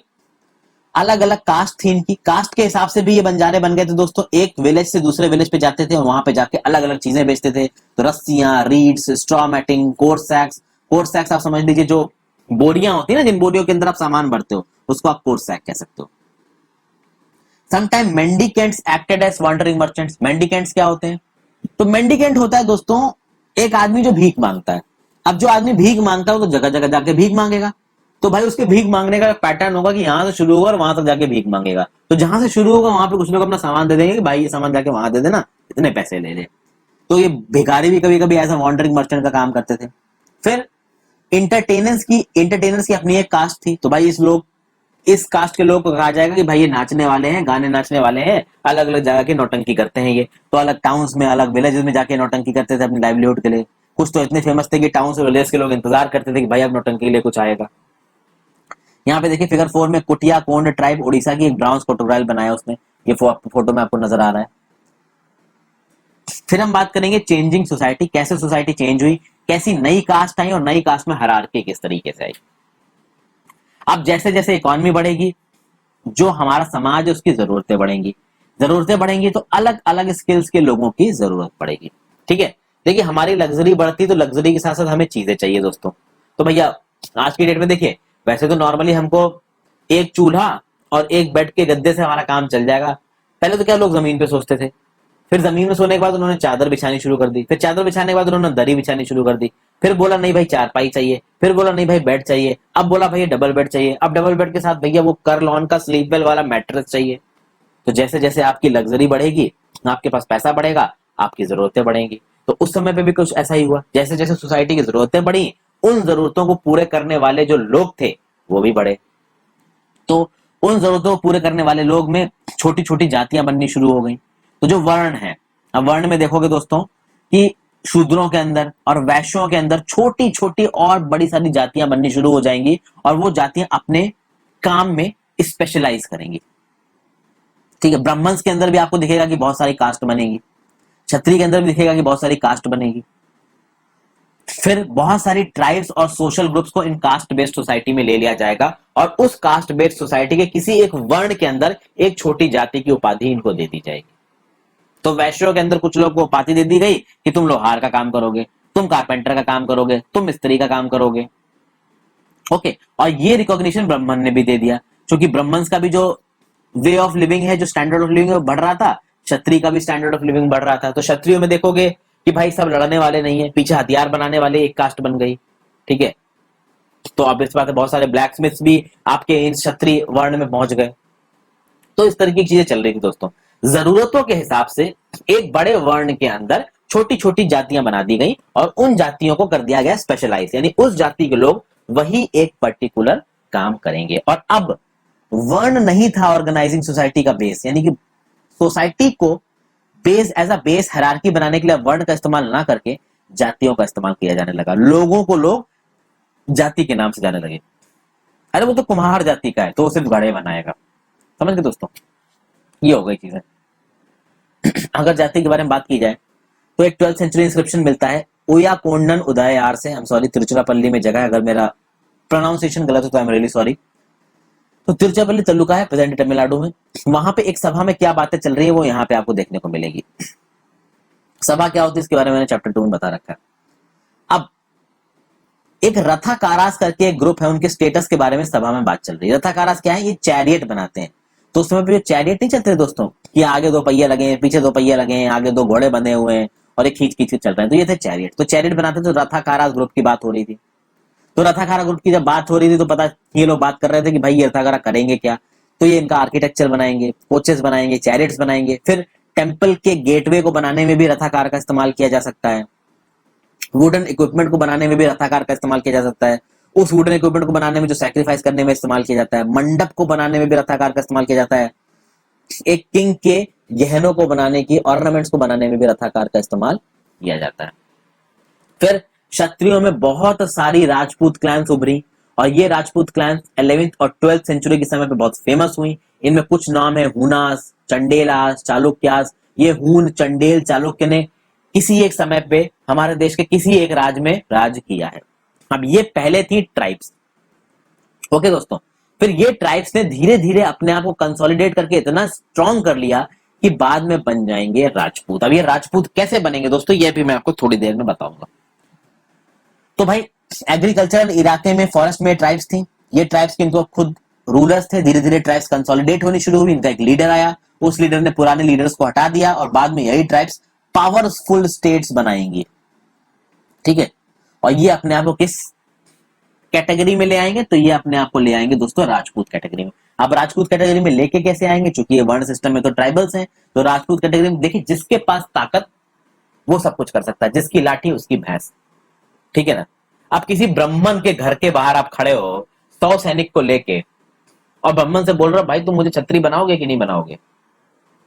अलग अलग कास्ट थी इनकी, कास्ट के हिसाब से भी ये बंजारे बन गए थे दोस्तों। एक विलेज से दूसरे विलेज पे जाते थे और वहां पे जाके अलग अलग चीजें बेचते थे। तो रस्सियां, reeds, straw matting, coir sacks. Coir sacks आप समझ लीजिए जो बोरियां होती है ना, जिन बोरियों के अंदर आप सामान भरते हो, उसको आप कोर सैक कह सकते हो। Sometime mendicants acted as wandering merchants. Mendicants क्या होते हैं? तो मेंडिकेंट होता है दोस्तों एक आदमी जो भीख मांगता है। अब जो आदमी भीख मांगता है वो तो जगह जगह जाके भीख मांगेगा। तो भाई उसके भीख मांगने का पैटर्न होगा कि यहां से शुरू होगा और वहां तक जाके भीख मांगेगा। तो जहां से शुरू होगा वहां पे कुछ लोग अपना सामान दे देंगे कि भाई ये सामान जाके वहां दे देना, इतने पैसे ले ले। तो ये भिखारी भी कभी कभी ऐसा वॉन्डरिंग मर्चेंट का काम करते थे। फिर इंटरटेनर्स की अपनी एक कास्ट थी। तो भाई इस कास्ट के लोग को कहा जाएगा कि भाई ये नाचने वाले हैं, गाने नाचने वाले हैं, अलग अलग जगह की नौटंकी करते हैं ये। तो अलग टाउन्स में, अलग विलेजेस में जाके नौटंकी करते थे अपनी लाइवलीहुड के लिए। कुछ तो इतने फेमस थे कि टाउन से विलेज के लोग इंतजार करते थे कि भाई अब नौटंकी के लिए कुछ आएगा। यहाँ पे देखिए फिगर 4 में कुटिया कोंड ट्राइब, उड़ीसा की एक ब्राउन्स फोटोग्राफ बनाया उसने। ये फोटो में आपको नजर आ रहा है। फिर हम बात करेंगे चेंजिंग सोसाइटी, कैसे सोसाइटी चेंज हुई, कैसी नई कास्ट आई और नई कास्ट में हायरार्की किस तरीके से आई। अब जैसे जैसे इकोनॉमी बढ़ेगी, जो हमारा समाज है उसकी जरूरतें बढ़ेंगी। जरूरतें बढ़ेंगी तो अलग अलग स्किल्स के लोगों की जरूरत पड़ेगी। ठीक है, देखिए हमारी लग्जरी बढ़ती तो लग्जरी के साथ साथ हमें चीजें चाहिए दोस्तों। तो भैया आज की डेट में देखिए, वैसे तो नॉर्मली हमको एक चूल्हा और एक बेड के गद्दे से हमारा काम चल जाएगा। पहले तो क्या लोग जमीन पे सोचते थे, फिर जमीन में सोने के बाद उन्होंने चादर बिछानी शुरू कर दी, फिर चादर बिछाने के बाद उन्होंने दरी बिछानी शुरू कर दी, फिर बोला नहीं भाई चारपाई चाहिए, फिर बोला नहीं भाई बेड चाहिए, अब बोला भाई डबल बेड चाहिए, अब डबल बेड के साथ भैया वो कर्ल का स्लीप वेल वाला मैट्रेस चाहिए। तो जैसे जैसे आपकी लग्जरी बढ़ेगी, आपके पास पैसा बढ़ेगा, आपकी जरूरतें बढ़ेंगी। तो उस समय पे भी कुछ ऐसा ही हुआ, जैसे जैसे सोसाइटी की जरूरतें बढ़ी, उन जरूरतों को पूरे करने वाले जो लोग थे वो भी बढ़े। तो उन जरूरतों को पूरे करने वाले लोग में छोटी छोटी जातियां बननी शुरू हो गई। तो जो वर्ण है, अब वर्ण में देखोगे दोस्तों कि शूद्रों के अंदर और वैश्यों के अंदर छोटी छोटी और बड़ी सारी जातियां बननी शुरू हो जाएंगी और वो जातियां अपने काम में स्पेशलाइज करेंगी। ठीक है, ब्राह्मण्स के अंदर भी आपको दिखेगा कि बहुत सारी कास्ट बनेगी, क्षत्रिय के अंदर भी दिखेगा कि बहुत सारी कास्ट बनेगी। फिर बहुत सारी ट्राइब्स और सोशल ग्रुप्स को इन कास्ट बेस्ड सोसाइटी में ले लिया जाएगा और उस कास्ट बेस्ड सोसाइटी के किसी एक वर्ण के अंदर एक छोटी जाति की उपाधि इनको दे दी जाएगी। तो वैश्यों के अंदर कुछ लोग को उपाधि दे दी गई कि तुम लोहार का काम करोगे, तुम कारपेंटर का काम करोगे, तुम मिस्त्री का काम करोगे। ओके, और ये रिकॉग्निशन ब्राह्मण ने भी दे दिया, क्योंकि ब्राह्मण्स का भी जो वे ऑफ लिविंग है, जो स्टैंडर्ड ऑफ लिविंग है, वो बढ़ रहा था, क्षत्रिय का भी स्टैंडर्ड ऑफ लिविंग बढ़ रहा था। तो क्षत्रियों में देखोगे कि भाई सब लड़ने वाले नहीं है, पीछे हथियार बनाने वाले एक कास्ट बन गई। ठीक है, तो अब इस बात है बहुत सारे ब्लैक स्मिथ्स भी आपके इन क्षत्रिय वर्ण में पहुंच गए। तो इस तरीके की चीजें चल रही थी दोस्तों। जरूरतों के हिसाब से एक बड़े वर्ण के अंदर छोटी छोटी जातियां बना दी गई और उन जातियों को कर दिया गया स्पेशलाइज, यानी उस जाति के लोग वही एक पर्टिकुलर काम करेंगे। और अब वर्ण नहीं था ऑर्गेनाइजिंग सोसाइटी का बेस, यानी कि सोसाइटी को base as a base hierarchy बनाने के लिए वर्ण का इस्तेमाल ना करके जातियों का इस्तेमाल किया जाने लगा। लोगों को लोग जाति के नाम से जाने लगे। अरे वो तो कुम्हार जाति का है तो वो सिर्फ घड़े बनाएगा। समझ गए दोस्तों, ये हो गई चीजें। अगर जाति के बारे में बात की जाए तो एक 12th सेंचुरी इंस्क्रिप्शन मिलता है ओया कोंडन उदययार से। हम सॉरी, तिरुचिरापल्ली में जगह है, अगर मेरा प्रोनाउंसिएशन गलत हो तो आई एम रियली सॉरी। तो तिरुचिरापल्ली तालुका है प्रेजेंट तमिलनाडु में। वहां पे एक सभा में क्या बातें चल रही है वो यहाँ पे आपको देखने को मिलेगी। सभा क्या होती है इसके बारे में मैंने चैप्टर 2 में बता रखा है। अब एक रथाकारास करके एक ग्रुप है, उनके स्टेटस के बारे में सभा में बात चल रही है। रथाकारास क्या है? ये चैरियट बनाते हैं। तो उस समय पे जो चैरियट नहीं चलते दोस्तों, कि आगे 2 पहिए लगे हैं, पीछे 2 पहिए लगे हैं, आगे 2 घोड़े बंधे हुए हैं और एक खींच खींच के चल रहे हैं, तो ये थे चैरियट। तो चैरियट बनाते तो रथाकारास ग्रुप की बात हो रही थी। तो रथाकारा ग्रुप की जब बात हो रही थी तो पता ये लोग बात कर रहे थे कि भाई ये रथाकारा करेंगे क्या। तो ये इनका आर्किटेक्चर बनाएंगे, कोचेस बनाएंगे, चैरियट्स बनाएंगे। फिर टेम्पल के गेटवे को बनाने में भी रथाकार का इस्तेमाल किया जा सकता है। वुडन इक्विपमेंट को बनाने में भी रथाकार का इस्तेमाल किया जा सकता है। उस वुडन इक्विपमेंट को बनाने में जो सैक्रिफाइस करने में इस्तेमाल किया जाता है। मंडप को बनाने में भी रथाकार का इस्तेमाल किया जाता है। एक किंग के गहनों को बनाने की, ऑर्नामेंट्स को बनाने में भी रथाकार का इस्तेमाल किया जाता है। फिर क्षत्रियों में बहुत सारी राजपूत क्लैंस उभरी और ये राजपूत क्लैंस 11th और 12th सेंचुरी के समय पे बहुत फेमस हुई। इनमें कुछ नाम है हुनास, चंडेलास, चालुक्यास। ये हून, चंडेल, चालुक्य ने किसी एक समय पे हमारे देश के किसी एक राज्य में राज किया है। अब ये पहले थी ट्राइब्स। ओके दोस्तों, फिर ये ट्राइब्स ने धीरे धीरे अपने आप को कंसोलिडेट करके इतना स्ट्रॉन्ग कर लिया कि बाद में बन जाएंगे राजपूत। अब ये राजपूत कैसे बनेंगे दोस्तों, ये भी मैं आपको थोड़ी देर में बताऊंगा। तो भाई एग्रीकल्चरल इलाके में, फॉरेस्ट में ट्राइब्स थी। ये ट्राइब्स के इनको खुद रूलर्स थे। धीरे धीरे ट्राइब्स कंसोलिडेट होनी शुरू हुई। इनका एक लीडर आया, उस लीडर ने पुराने लीडर्स को हटा दिया और बाद में यही ट्राइब्स पावरफुल स्टेट्स बनाएंगी। ठीक है, और ये अपने आप को किस कैटेगरी में ले आएंगे? तो ये अपने आप को ले आएंगे दोस्तों राजपूत कैटेगरी में। अब राजपूत कैटेगरी में लेके कैसे आएंगे? चूंकि ये वर्ण सिस्टम में तो ट्राइबल्स हैं, तो राजपूत कैटेगरी में देखिए जिसके पास ताकत वो सब कुछ कर सकता है, जिसकी लाठी उसकी भैंस। ठीक है ना। अब किसी ब्राह्मण के घर के बाहर आप खड़े हो 100 सैनिक को लेके और ब्राह्मण से बोल रहा भाई तुम मुझे छत्री बनाओगे कि नहीं बनाओगे,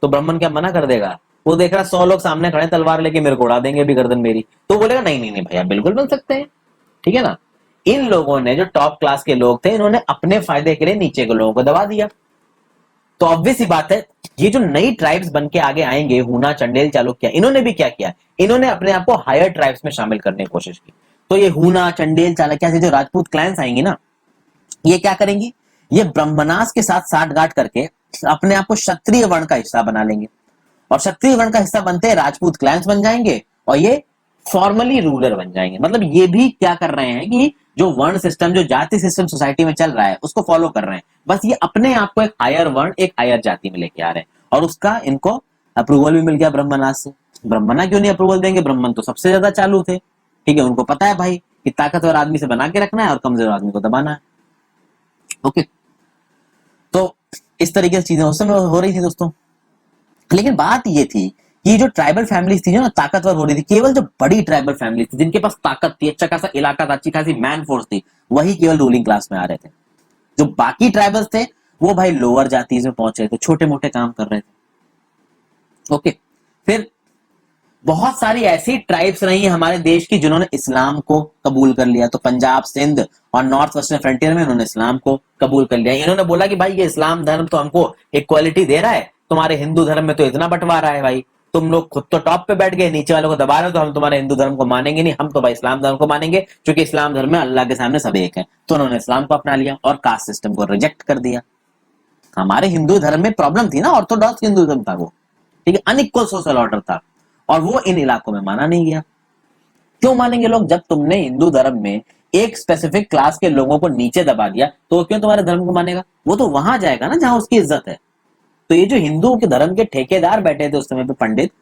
तो ब्राह्मण क्या मना कर देगा? वो देख रहा 100 लोग सामने खड़े तलवार लेके मेरे को उड़ा देंगे भी गर्दन मेरी, तो बोलेगा नहीं नहीं नहीं भैया बिल्कुल बन सकते हैं। ठीक है ना। इन लोगों ने, जो टॉप क्लास के लोग थे, इन्होंने अपने फायदे के लिए नीचे के लोगों को दबा दिया। तो ऑब्वियस ही बात है, ये जो नई ट्राइब्स बन के आगे आएंगे, हुना, चंडेल, चालुक्य, इन्होंने भी क्या किया? इन्होंने अपने आप को हायर ट्राइब्स में शामिल करने की कोशिश की। तो ये हुना, चंडेल, चालुक्य से जो राजपूत क्लैंस आएंगी ना, ये क्या करेंगी? ये ब्रह्मनास के साथ साठगांठ करके अपने आप को क्षत्रिय वर्ण का हिस्सा बना लेंगे और क्षत्रिय वर्ण का हिस्सा बनते राजपूत क्लैंस बन जाएंगे और ये फॉर्मली रूलर बन जाएंगे। मतलब ये भी क्या कर रहे हैं कि जो वर्ण सिस्टम, जो जाति सिस्टम सोसाइटी में चल रहा है उसको फॉलो कर रहे हैं, बस ये अपने आप को एक हायर वर्ण, एक हायर जाति में लेके आ रहे हैं। और उसका इनको अप्रूवल भी मिल गया ब्रह्मनास से। ब्रह्मना क्यों नहीं अप्रूवल देंगे? ब्राह्मण तो सबसे ज्यादा चालू थे। ठीक है, उनको पता है भाई कि ताकतवर आदमी से बना के रखना है और कमजोर आदमी को दबाना है। ओके, तो इस तरीके से चीजें उस समय हो रही थी दोस्तों। लेकिन बात ये थी कि जो ट्राइबल फैमिलीज थी जो ना ताकतवर हो रही थी, केवल जो बड़ी ट्राइबल फैमिलीज थी जिनके पास ताकत थी, अच्छा खासा इलाका था, अच्छी खासी मैन फोर्स थी, वही केवल रूलिंग क्लास में आ रहे थे। जो बाकी ट्राइबल्स थे वो भाई लोअर जाति में पहुंच रहे थे, छोटे मोटे काम कर रहे थे। ओके, फिर बहुत सारी ऐसी ट्राइब्स रही हमारे देश की जिन्होंने इस्लाम को कबूल कर लिया। तो पंजाब, सिंध और नॉर्थ वेस्टर्न फ्रंटियर में उन्होंने इस्लाम को कबूल कर लिया। इन्होंने बोला कि भाई ये इस्लाम धर्म तो हमको इक्वालिटी दे रहा है, तुम्हारे हिंदू धर्म में तो इतना बंटवारा है भाई, तुम लोग खुद तो टॉप पे बैठ गए, नीचे वालों को दबा रहे हो, तो हम तुम्हारे हिंदू धर्म को मानेंगे नहीं, हम तो भाई इस्लाम धर्म को मानेंगे, क्योंकि इस्लाम धर्म में अल्लाह के सामने सब एक है। तो उन्होंने इस्लाम को अपना लिया और कास्ट सिस्टम को रिजेक्ट कर दिया। हमारे हिंदू धर्म में प्रॉब्लम थी ना, ऑर्थोडॉक्स हिंदुइज्म था वो, ठीक है, अनइक्वल सोशल ऑर्डर था, और वो इन इलाकों में माना नहीं गया। क्यों मानेंगे लोग? जब तुमने हिंदू धर्म में एक स्पेसिफिक क्लास के लोगों को नीचे दबा दिया, तो क्यों तुम्हारे धर्म को मानेगा? वो तो वहां जाएगा ना जहां उसकी इज्जत है। तो ये जो हिंदू के धर्म के ठेकेदार बैठे थे उस समय पे पंडित,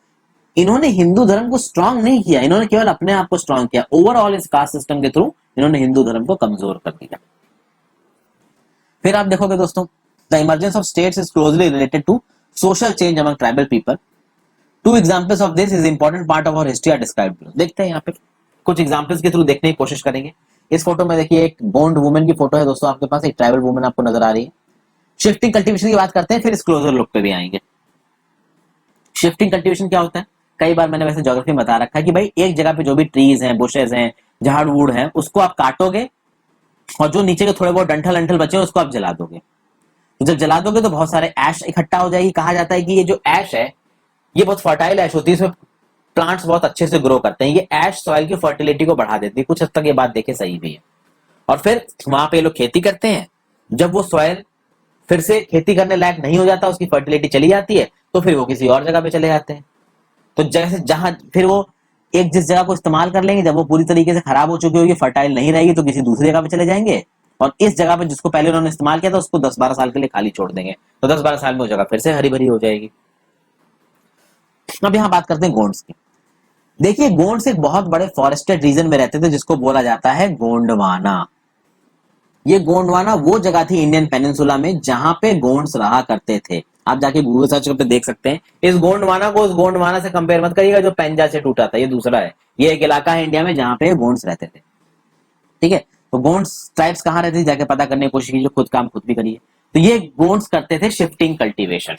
इन्होंने हिंदू धर्म को स्ट्रांग नहीं किया, इन्होंने केवल अपने आप को स्ट्रांग किया। ओवरऑल इस कास्ट सिस्टम के थ्रू इन्होंने हिंदू धर्म को कमजोर कर दिया। फिर आप देखोगे दोस्तों, the emergence of states is closely related to social change among tribal people. Two examples of this is important part of our history are described. देखते हैं यहाँ पे कुछ एग्जांपल्स के थ्रू देखने की कोशिश करेंगे। इस फोटो में देखिए एक गोंड वुमेन की फोटो है दोस्तों, आपके पास एक ट्राइबल वुमेन आपको नजर आ रही है। शिफ्टिंग कल्टीवेशन की बात करते हैं, फिर इस क्लोजर लुक पे भी आएंगे। शिफ्टिंग कल्टीवेशन क्या होता है? कई बार मैंने वैसे ज्योग्राफी में बता रखा है कि भाई एक जगह पे जो भी ट्रीज हैं, बुशेज हैं, झाड़ वूड है, उसको आप काटोगे और जो नीचे के थोड़े बहुत डंठल अंठल बचे हैं उसको आप जला दोगे। तो जब जला दोगे तो बहुत सारे ऐश इकट्ठा हो जाएगी। कहा जाता है कि ये जो ऐश है ये बहुत फर्टाइल ऐश होती है, इसमें प्लांट्स बहुत अच्छे से ग्रो करते हैं। ये ऐश सॉइल की फर्टिलिटी को बढ़ा देती है। कुछ हद तक ये बात देखे सही भी है। और फिर वहां पे लोग खेती करते हैं। जब वो सॉइल फिर से खेती करने लायक नहीं हो जाता, उसकी फर्टिलिटी चली जाती है, तो फिर वो किसी और जगह पे चले जाते हैं। तो जैसे जहां फिर वो एक जिस जगह को इस्तेमाल कर लेंगे, जब वो पूरी तरीके से खराब हो चुकी होगी, फर्टाइल नहीं रहेगी, तो किसी दूसरी जगह पे चले जाएंगे और इस जगह पे जिसको पहले उन्होंने इस्तेमाल किया था उसको 10-12 साल के लिए खाली छोड़ देंगे। तो 10-12 साल में वो जगह फिर से हरी भरी हो जाएगी। अब यहाँ बात करते हैं गोंड्स की। देखिए गोंड्स एक बहुत बड़े फॉरेस्टेड रीजन में रहते थे जिसको बोला जाता है गोंडवाना। ये गोंडवाना वो जगह थी इंडियन पेनिनसुला में जहां पे गोंड्स रहा करते थे। आप जाके गूगल सर्च करके देख सकते हैं। इस गोंडवाना को उस गोंडवाना से कंपेयर मत करिएगा जो पेंजा से टूटा था, ये दूसरा है। ये एक इलाका है इंडिया में जहां पे गोंड्स रहते थे, ठीक है। तो गोंड्स ट्राइब्स कहाँ रहते थे जाके पता करने की कोशिश कीजिए, खुद काम खुद भी करिए। तो ये गोंड्स करते थे शिफ्टिंग कल्टीवेशन।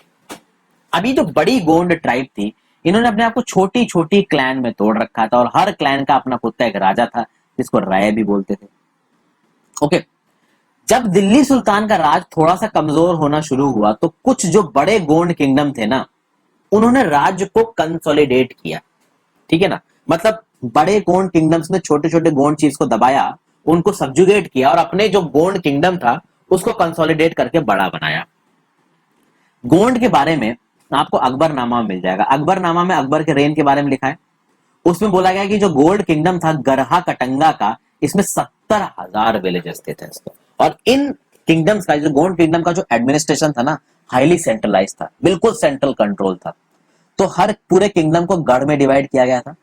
अभी जो बड़ी गोंड ट्राइब थी, इन्होंने अपने आप को छोटी छोटी क्लैन में तोड़ रखा था और हर क्लैन का अपना खुद का एक राजा था जिसको राय भी बोलते थे। ओके, जब दिल्ली सुल्तान का राज थोड़ा सा कमजोर होना शुरू हुआ तो कुछ जो बड़े गोंड किंगडम थे ना, उन्होंने राज्य को कंसोलिडेट किया, ठीक है ना। मतलब बड़े गोंड किंगडम्स ने छोटे छोटे गोंड चीफ्स को दबाया, उनको सब्जुगेट किया और अपने जो गोंड किंगडम था उसको कंसोलिडेट करके बड़ा बनाया। गोंड के बारे में आपको अकबरनामा मिल जाएगा। अकबरनामा में अकबर के रेन के बारे में लिखा है। उसमें बोला गया कि जो गोल्ड किंगडम था गरहा कटंगा का, इसमें 70,000 विलेजेस थे इसके। और इन किंगडम्स का, जो गोंड किंगडम का जो एडमिनिस्ट्रेशन था ना, हाईली सेंट्रलाइज था, बिल्कुल सेंट्रल कंट्रोल था। तो हर पूरे किंगडम को गढ़ में डिवाइड किया गया था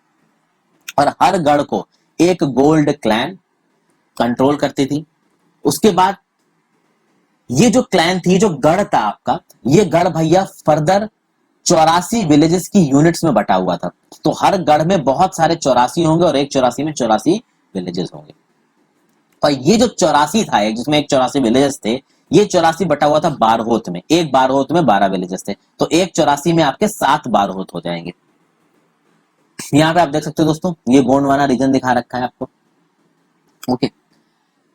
और हर गढ़ को एक गोल्ड क्लैन कंट्रोल करती थी। उसके बाद ये जो क्लैन थी, जो गढ़ था आपका, ये गढ़ भैया फर्दर 84 विलेजेस की यूनिट्स में बटा हुआ था। तो हर गढ़ में बहुत सारे 84 होंगे और एक 84 में 84 विलेजेस होंगे। और ये जो 84 था, एक जिसमें एक 84 विलेजेस थे, ये 84 बटा हुआ था बारहोत में। एक बारहोत में 12 विलेजेस थे, तो एक 84 में आपके 7 बारहोत हो जाएंगे। यहाँ पे आप देख सकते हो दोस्तों, ये गोंडवाना रीजन दिखा रखा है आपको। ओके,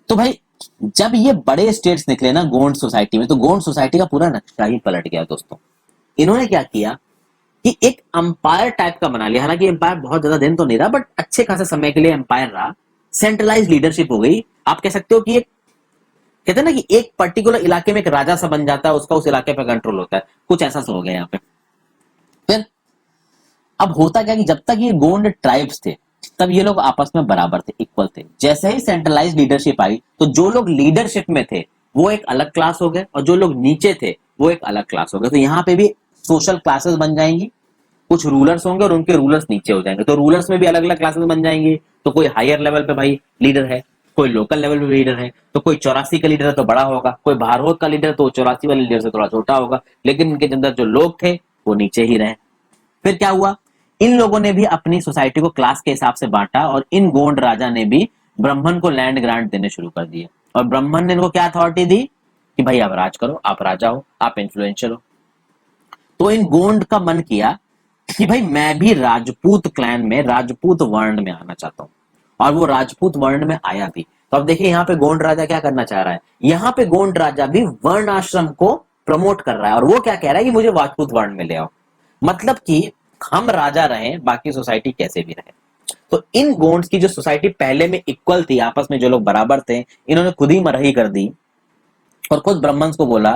तो भाई जब ये बड़े स्टेट्स निकले ना गोंड सोसाइटी में, तो गोंड सोसाइटी का पूरा नक्शा ही पलट गया दोस्तों। इन्होंने क्या किया कि एक अंपायर टाइप का बना लिया। हालांकि एम्पायर बहुत ज्यादा दिन तो नहीं रहा, बट अच्छे खासे समय के लिए एम्पायर रहा। सेंट्रलाइज लीडरशिप हो गई। आप कह सकते हो कि एक, कहते हैं ना कि एक पर्टिकुलर इलाके में एक राजा सा बन जाता है, उसका उस इलाके पर कंट्रोल होता है, कुछ ऐसा हो गया यहाँ पे। फिर अब होता क्या कि जब तक ये गोंड ट्राइब्स थे तब ये लोग आपस में बराबर थे, इक्वल थे। जैसे ही सेंट्रलाइज लीडरशिप आई तो जो लोग लीडरशिप में थे वो एक अलग क्लास हो गए और जो लोग नीचे थे वो एक अलग क्लास हो गए। तो यहाँ पे भी सोशल क्लासेस बन जाएंगी। कुछ रूलर्स होंगे और उनके रूलर्स नीचे हो जाएंगे। तो रूलर्स में भी अलग अलग क्लासेस बन जाएंगी। तो कोई हायर लेवल पे भाई लीडर है, कोई लोकल लेवल पे लीडर है। तो कोई 84 का लीडर है तो बड़ा होगा, कोई भारहोत का लीडर तो 84 वाले लीडर से थोड़ा छोटा होगा, लेकिन इनके अंदर जो लोग थे वो नीचे ही रहे। फिर क्या हुआ, इन लोगों ने भी अपनी सोसाइटी को क्लास के हिसाब से बांटा और इन गोंड राजा ने भी ब्राह्मण को लैंड ग्रांट देने शुरू कर दिए। और ब्राह्मण ने इनको क्या अथॉरिटी दी कि भाई आप राज करो, आप राजा हो, आप इन्फ्लुएंशियल हो। तो इन गोंड का मन किया कि भाई मैं भी राजपूत क्लैन में, राजपूत वर्ण में आना चाहता हूं। और वो राजपूत वर्ण में आया भी। तो अब देखिए यहाँ पे गोंड राजा क्या करना चाह रहा है, यहाँ पे गोंड राजा भी वर्ण आश्रम को प्रमोट कर रहा है और वो क्या कह रहा है कि मुझे राजपूत वर्ण में ले आओ। मतलब कि हम राजा रहे, बाकी सोसाइटी कैसे भी रहे। तो इन गोंड्स की जो सोसाइटी पहले में इक्वल थी, आपस में जो लोग बराबर थे, इन्होंने खुद ही मरही कर दी और खुद ब्राह्मण को बोला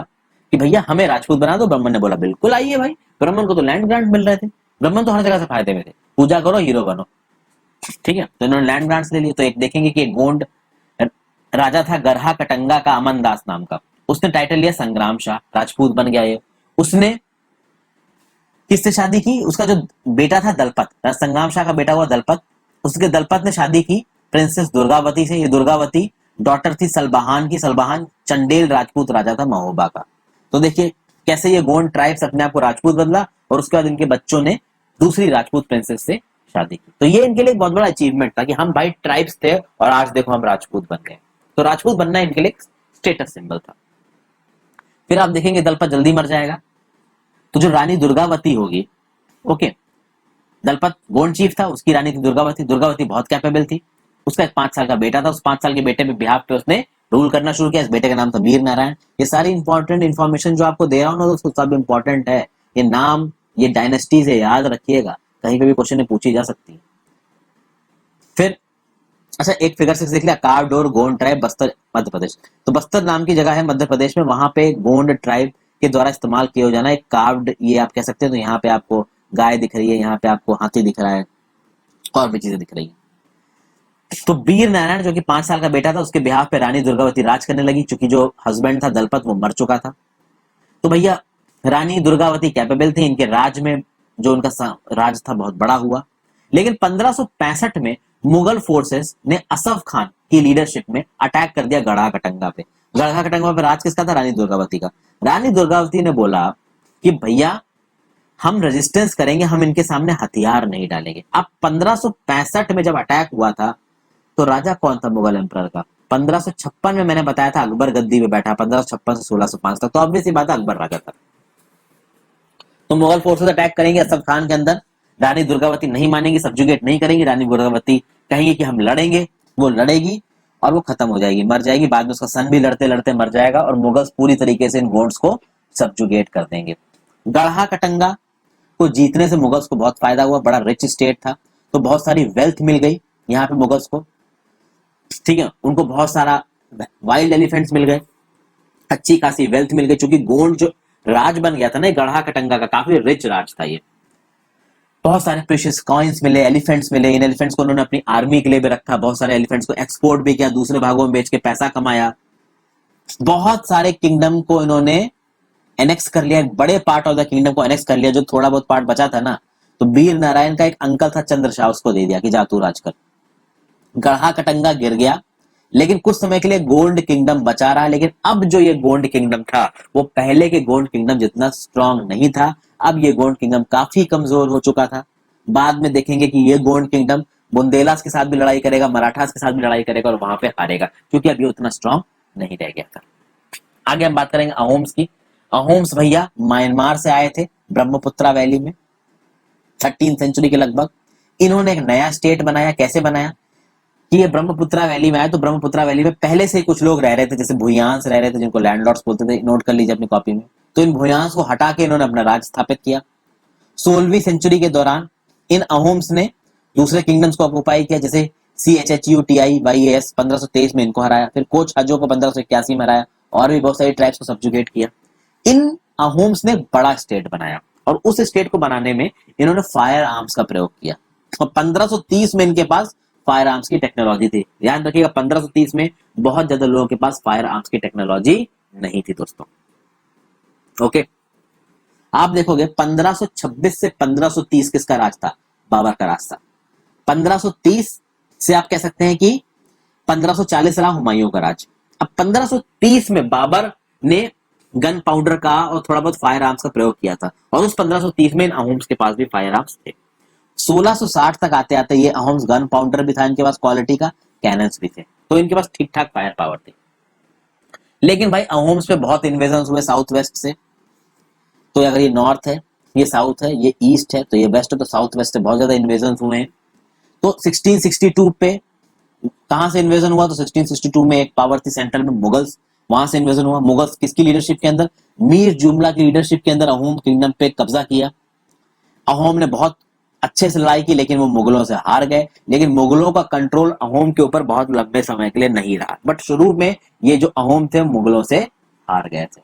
कि भैया हमें राजपूत बना दो। ब्राह्मण ने बोला बिल्कुल आइए भाई, ब्राह्मण को तो लैंड ग्रांट मिल रहे थे, ब्राह्मण तो हर जगह से फायदे में थे, पूजा करो हीरो बनो, ठीक है। तो इन्होंने लैंड ग्रांट्स ले लिए। तो एक देखेंगे कि एक गोंड राजा था गरहा कटंगा का, अमन दास नाम का, उसने टाइटल लिया संग्राम शाह, राजपूत बन गया ये। उसने किससे शादी की? उसका जो बेटा था दलपत, संग्राम शाह का बेटा हुआ दलपत, उसके दलपत ने शादी की प्रिंसेस दुर्गावती से। ये दुर्गावती डॉटर थी सलबहान की। सलबहान चंडेल राजपूत राजा था महोबा का। तो देखिए कैसे ये गोंड ट्राइब्स अपने आप को राजपूत बदला और उसके बाद इनके बच्चों ने दूसरी राजपूत प्रिंसेस से शादी की। तो ये इनके लिए एक बहुत बड़ा अचीवमेंट था कि हम भाई ट्राइब्स थे और आज देखो हम राजपूत बन गए। तो राजपूत बनना इनके लिए स्टेटस सिंबल था। फिर आप देखेंगे दलपत जल्दी मर जाएगा, तो जो रानी दुर्गावती होगी, ओके, दलपत गोंड चीफ था, उसकी रानी थी दुर्गावती। दुर्गावती बहुत कैपेबल थी। उसका एक 5 साल का बेटा था, उस 5 साल के बेटे पे बिहाफ पे उसने रूल करना शुरू किया। इस बेटे का नाम था वीर नारायण। ये सारी इंपॉर्टेंट इन्फॉर्मेशन जो आपको दे रहा हूं ना दोस्तों, सब इंपॉर्टेंट है। ये नाम, ये डायनेस्टी से याद रखिएगा, कहीं पे भी क्वेश्चन में पूछी जा सकती है। फिर अच्छा एक फिगर 6 देख लिया, कारडोर गोंड ट्राइब बस्तर मध्य प्रदेश। तो बस्तर नाम की जगह है मध्य प्रदेश में, वहां पे गोंड ट्राइब के द्वारा इस्तेमाल किया जाना एक कार्व्ड, ये आप कह सकते हैं। तो यहाँ पे आपको गाय दिख रही है, यहाँ पे आपको हाथी दिख रहा है, और भी चीजें दिख रही है। तो वीर नारायण जो कि 5 साल का बेटा था, उसके बिहाफ पे रानी दुर्गावती राज करने लगी, क्योंकि जो हस्बैंड था दलपत वो मर चुका था। तो भैया रानी दुर्गावती कैपेबल थी, इनके राज में जो उनका राज था बहुत बड़ा हुआ। लेकिन 1565 में मुगल फोर्सेस ने असफ खान की लीडरशिप में अटैक कर दिया गढ़ा कटंगा पे। गढ़ा कटंगा पे राज किसका था? रानी दुर्गावती का। रानी दुर्गावती ने बोला कि भैया हम रेजिस्टेंस करेंगे, हम इनके सामने हथियार नहीं डालेंगे। अब 1565 में जब अटैक हुआ था तो राजा कौन था मुगल एम्परर का? 1556 में मैंने बताया था अकबर गद्दी पे बैठा, 1556 से 1605 तक। तो ऑब्वियस सी बात है अकबर राजा था। तो मुगल फोर्सेस अटैक करेंगे असफ खान के अंदर, रानी दुर्गावती नहीं मानेंगी, सब्जुगेट नहीं करेंगी। रानी दुर्गावती कहेंगे कि हम लड़ेंगे, वो लड़ेगी और वो खत्म हो जाएगी, मर जाएगी। बाद में उसका सन भी लड़ते लड़ते मर जाएगा और मुगल्स पूरी तरीके से इन गोंड्स को सब्जुगेट कर देंगे। गढ़ा कटंगा को जीतने से मुगल्स को बहुत फायदा हुआ, बड़ा रिच स्टेट था, तो बहुत सारी वेल्थ मिल गई यहाँ पे मुगल्स को, ठीक है। उनको बहुत सारा वाइल्ड एलिफेंट्स मिल गए, अच्छी खासी वेल्थ मिल गई, क्योंकि गोंड जो राज बन गया था ना गढ़ा कटंगा का, काफी रिच राज था ये। बहुत सारे प्रेशियस कॉइन्स मिले, एलिफेंट्स मिले। इन एलिफेंट्स को उन्होंने अपनी आर्मी के लिए भी रखा, बहुत सारे एलिफेंट्स को एक्सपोर्ट भी किया, दूसरे भागों में बेच के पैसा कमाया। बहुत सारे किंगडम को इन्होंने एनेक्स कर लिया, एक बड़े पार्ट ऑफ द किंगडम को एनेक्स कर लिया। जो थोड़ा बहुत पार्ट बचा था ना, तो वीर नारायण का एक अंकल था चंद्र शाह, उसको दे दिया कि जा तू राज कर। गढ़ा कटंगा गिर गया, लेकिन कुछ समय के लिए गोल्ड किंगडम बचा रहा। लेकिन अब जो ये गोल्ड किंगडम था वो पहले के गोल्ड किंगडम जितना स्ट्रांग नहीं था। अब ये गोल्ड किंगडम काफी कमजोर हो चुका था। बाद में देखेंगे कि ये गोल्ड किंगडम बुंदेलास के साथ भी लड़ाई करेगा, मराठास के साथ भी लड़ाई करेगा और वहां पे हारेगा, क्योंकि अब ये उतना स्ट्रांग नहीं रह गया था। आगे हम बात करेंगे अहोम्स की। अहोम्स भैया म्यांमार से आए थे, ब्रह्मपुत्रा वैली में 13वीं सेंचुरी के लगभग। इन्होंने एक नया स्टेट बनाया। कैसे बनाया कि ये ब्रह्मपुत्रा वैली में आए, तो ब्रह्मपुत्रा वैली में पहले से कुछ लोग रह रहे थे, जैसे भूयांस रह रहे थे, जिनको लैंडलॉर्ड्स बोलते थे, नोट कर लीजिए अपनी कॉपी में। तो इन भूयांस को हटा के इन्होंने अपना राज स्थापित किया। 16वीं सेंचुरी के दौरान इन अहोम्स ने दूसरे किंगडम्स को ऑक्युपाई किया, जैसे CHUTIYAS 1523 में इनको हराया, फिर कोच हजो को 1581 में हराया, और भी बहुत सारी ट्राइब्स को सब्जुगेट किया। इन अहोम्स ने बड़ा स्टेट बनाया और उस स्टेट को बनाने में इन्होंने फायर आर्म्स का प्रयोग किया। और 1530 में इनके पास फायर आर्म्स की टेक्नोलॉजी थी। ध्यान रखिएगा 1530 में बहुत ज्यादा लोगों के पास फायर आर्म्स की टेक्नोलॉजी नहीं थी दोस्तों। ओके, आप देखोगे 1526 से 1530 किसका राज था? बाबर का राज था। 1530 से आप कह सकते हैं कि 1540 रहा हुमायूं का राज। अब 1530 में बाबर ने गन पाउडर का और थोड़ा बहुत फायर आर्म्स का प्रयोग किया था, और उस 1530 में इन अहोम्स के पास भी फायर आर्म्स थे। 1660 तक आते आते ये अहोम्स गन पाउडर भी था इनके पास, क्वालिटी का कैनन्स भी थे, तो इनके पास ठीक ठाक फायर पावर थी। लेकिन भाई अहोम्स पे बहुत इन्वेजन हुए साउथ वेस्ट से। तो अगर ये नॉर्थ है, ये साउथ है, ये ईस्ट है, तो ये वेस्ट है, तो साउथ वेस्ट से बहुत ज्यादा इन्वेजन हुए हैं। तो 1662 पे कहां से इन्वेजन हुआ? तो 1662 में एक पावर थी सेंट्रल में, मुगल्स, वहां से इन्वेजन हुआ। मुगल्स किसकी लीडरशिप के अंदर? मीर जुमला की लीडरशिप के अंदर अहोम किंगडम पे कब्जा किया। अहोम ने बहुत अच्छे से लड़ाई की, लेकिन वो मुगलों से हार गए। लेकिन मुगलों का कंट्रोल अहोम के ऊपर बहुत लंबे समय के लिए नहीं रहा, बट शुरू में ये जो अहोम थे मुगलों से हार गए थे।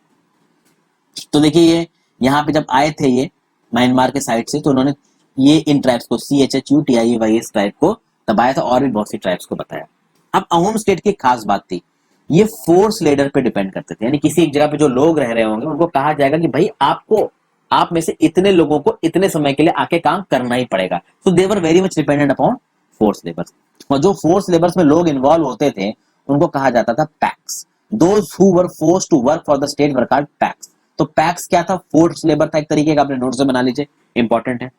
तो देखिए ये यहाँ पे जब आए थे ये म्यांमार के साइड से, तो उन्होंने ये इन ट्राइब्स को CHUTIEYS ट्राइब को दबाया था और भी बहुत सी ट्राइब्स को बताया। अब अहोम स्टेट की खास बात थी, ये फोर्स लीडर पे डिपेंड करते थे, यानी किसी एक जगह पे जो लोग रह रहे होंगे उनको कहा जाएगा कि भाई आपको, आप में से इतने लोगों को इतने समय के लिए आके काम करना ही पड़ेगा। So they were very much dependent upon force labours. और जो फोर्स लेबर्स में लोग इन्वॉल्व होते थे उनको कहा जाता था पैक्स। Those who were forced to work for the state were called पैक्स। तो पैक्स क्या था? फोर्स लेबर था एक तरीके का, अपने नोट्स में बना लीजिए, इंपॉर्टेंट है।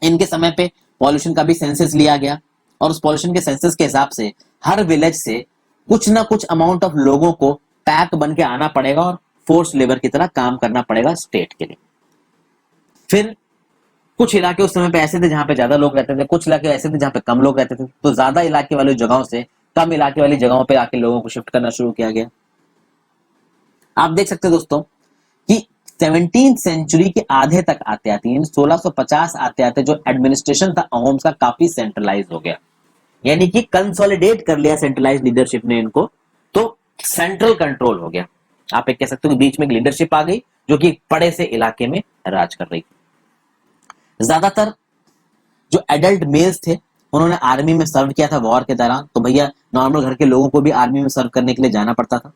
इनके समय पे पॉल्यूशन का भी सेंसस लिया गया और उस पॉल्यूशन के सेंसस के हिसाब से हर विलेज से कुछ ना कुछ अमाउंट ऑफ लोगों को पैक बन के आना पड़ेगा और फोर्स लेबर की तरह काम करना पड़ेगा स्टेट के लिए। फिर कुछ इलाके उस समय पे ऐसे थे जहां पे ज्यादा लोग रहते थे, कुछ इलाके ऐसे थे जहां पे कम लोग रहते थे। तो ज्यादा इलाके वाली जगहों से कम इलाके वाली जगहों पे आके लोगों को शिफ्ट करना शुरू किया गया। आप देख सकते हो दोस्तों कि 17th सेंचुरी के आधे तक आते आते 1650 आते आते जो एडमिनिस्ट्रेशन था अहोम्स का काफी सेंट्रलाइज हो गया, यानी कि कंसोलिडेट कर लिया सेंट्रलाइज लीडरशिप ने इनको, तो सेंट्रल कंट्रोल हो गया। आप एक कह सकते हो कि बीच में एक लीडरशिप आ गई जो कि एक बड़े से इलाके में राज कर रही थी। ज्यादातर जो एडल्ट मेल्स थे उन्होंने आर्मी में सर्व किया था वॉर के दौरान। तो भैया नॉर्मल घर के लोगों को भी आर्मी में सर्व करने के लिए जाना पड़ता था।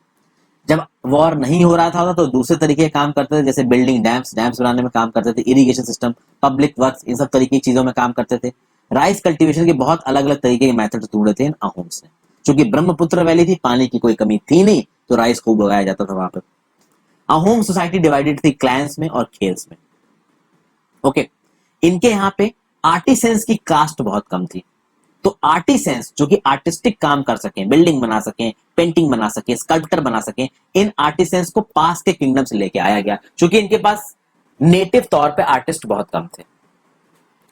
जब वॉर नहीं हो रहा था तो दूसरे तरीके के काम करते थे, जैसे बिल्डिंग डैम्स बनाने में काम करते थे, इरिगेशन सिस्टम, पब्लिक वर्क्स, इन सब तरीके की चीजों में काम करते थे। राइस कल्टीवेशन के बहुत अलग अलग तरीके के मेथड ढूंढे थे इन अहोम्स ने। क्योंकि ब्रह्मपुत्र वैली थी, पानी की कोई कमी थी नहीं, तो राइस खूब उगाया जाता था वहां पर। अहोम सोसाइटी डिवाइडेड थी क्लैंस में और खेल्स में। ओके, इनके यहाँ पे आर्टिसेंस की कास्ट बहुत कम थी। तो आर्टिसेंस जो कि आर्टिस्टिक काम कर सके, बिल्डिंग बना सके, पेंटिंग बना सके, स्कल्पचर बना सके, इन आर्टिसेंस को पास के किंगडम से लेके आया गया, क्योंकि इनके पास नेटिव तौर पे आर्टिस्ट बहुत कम थे।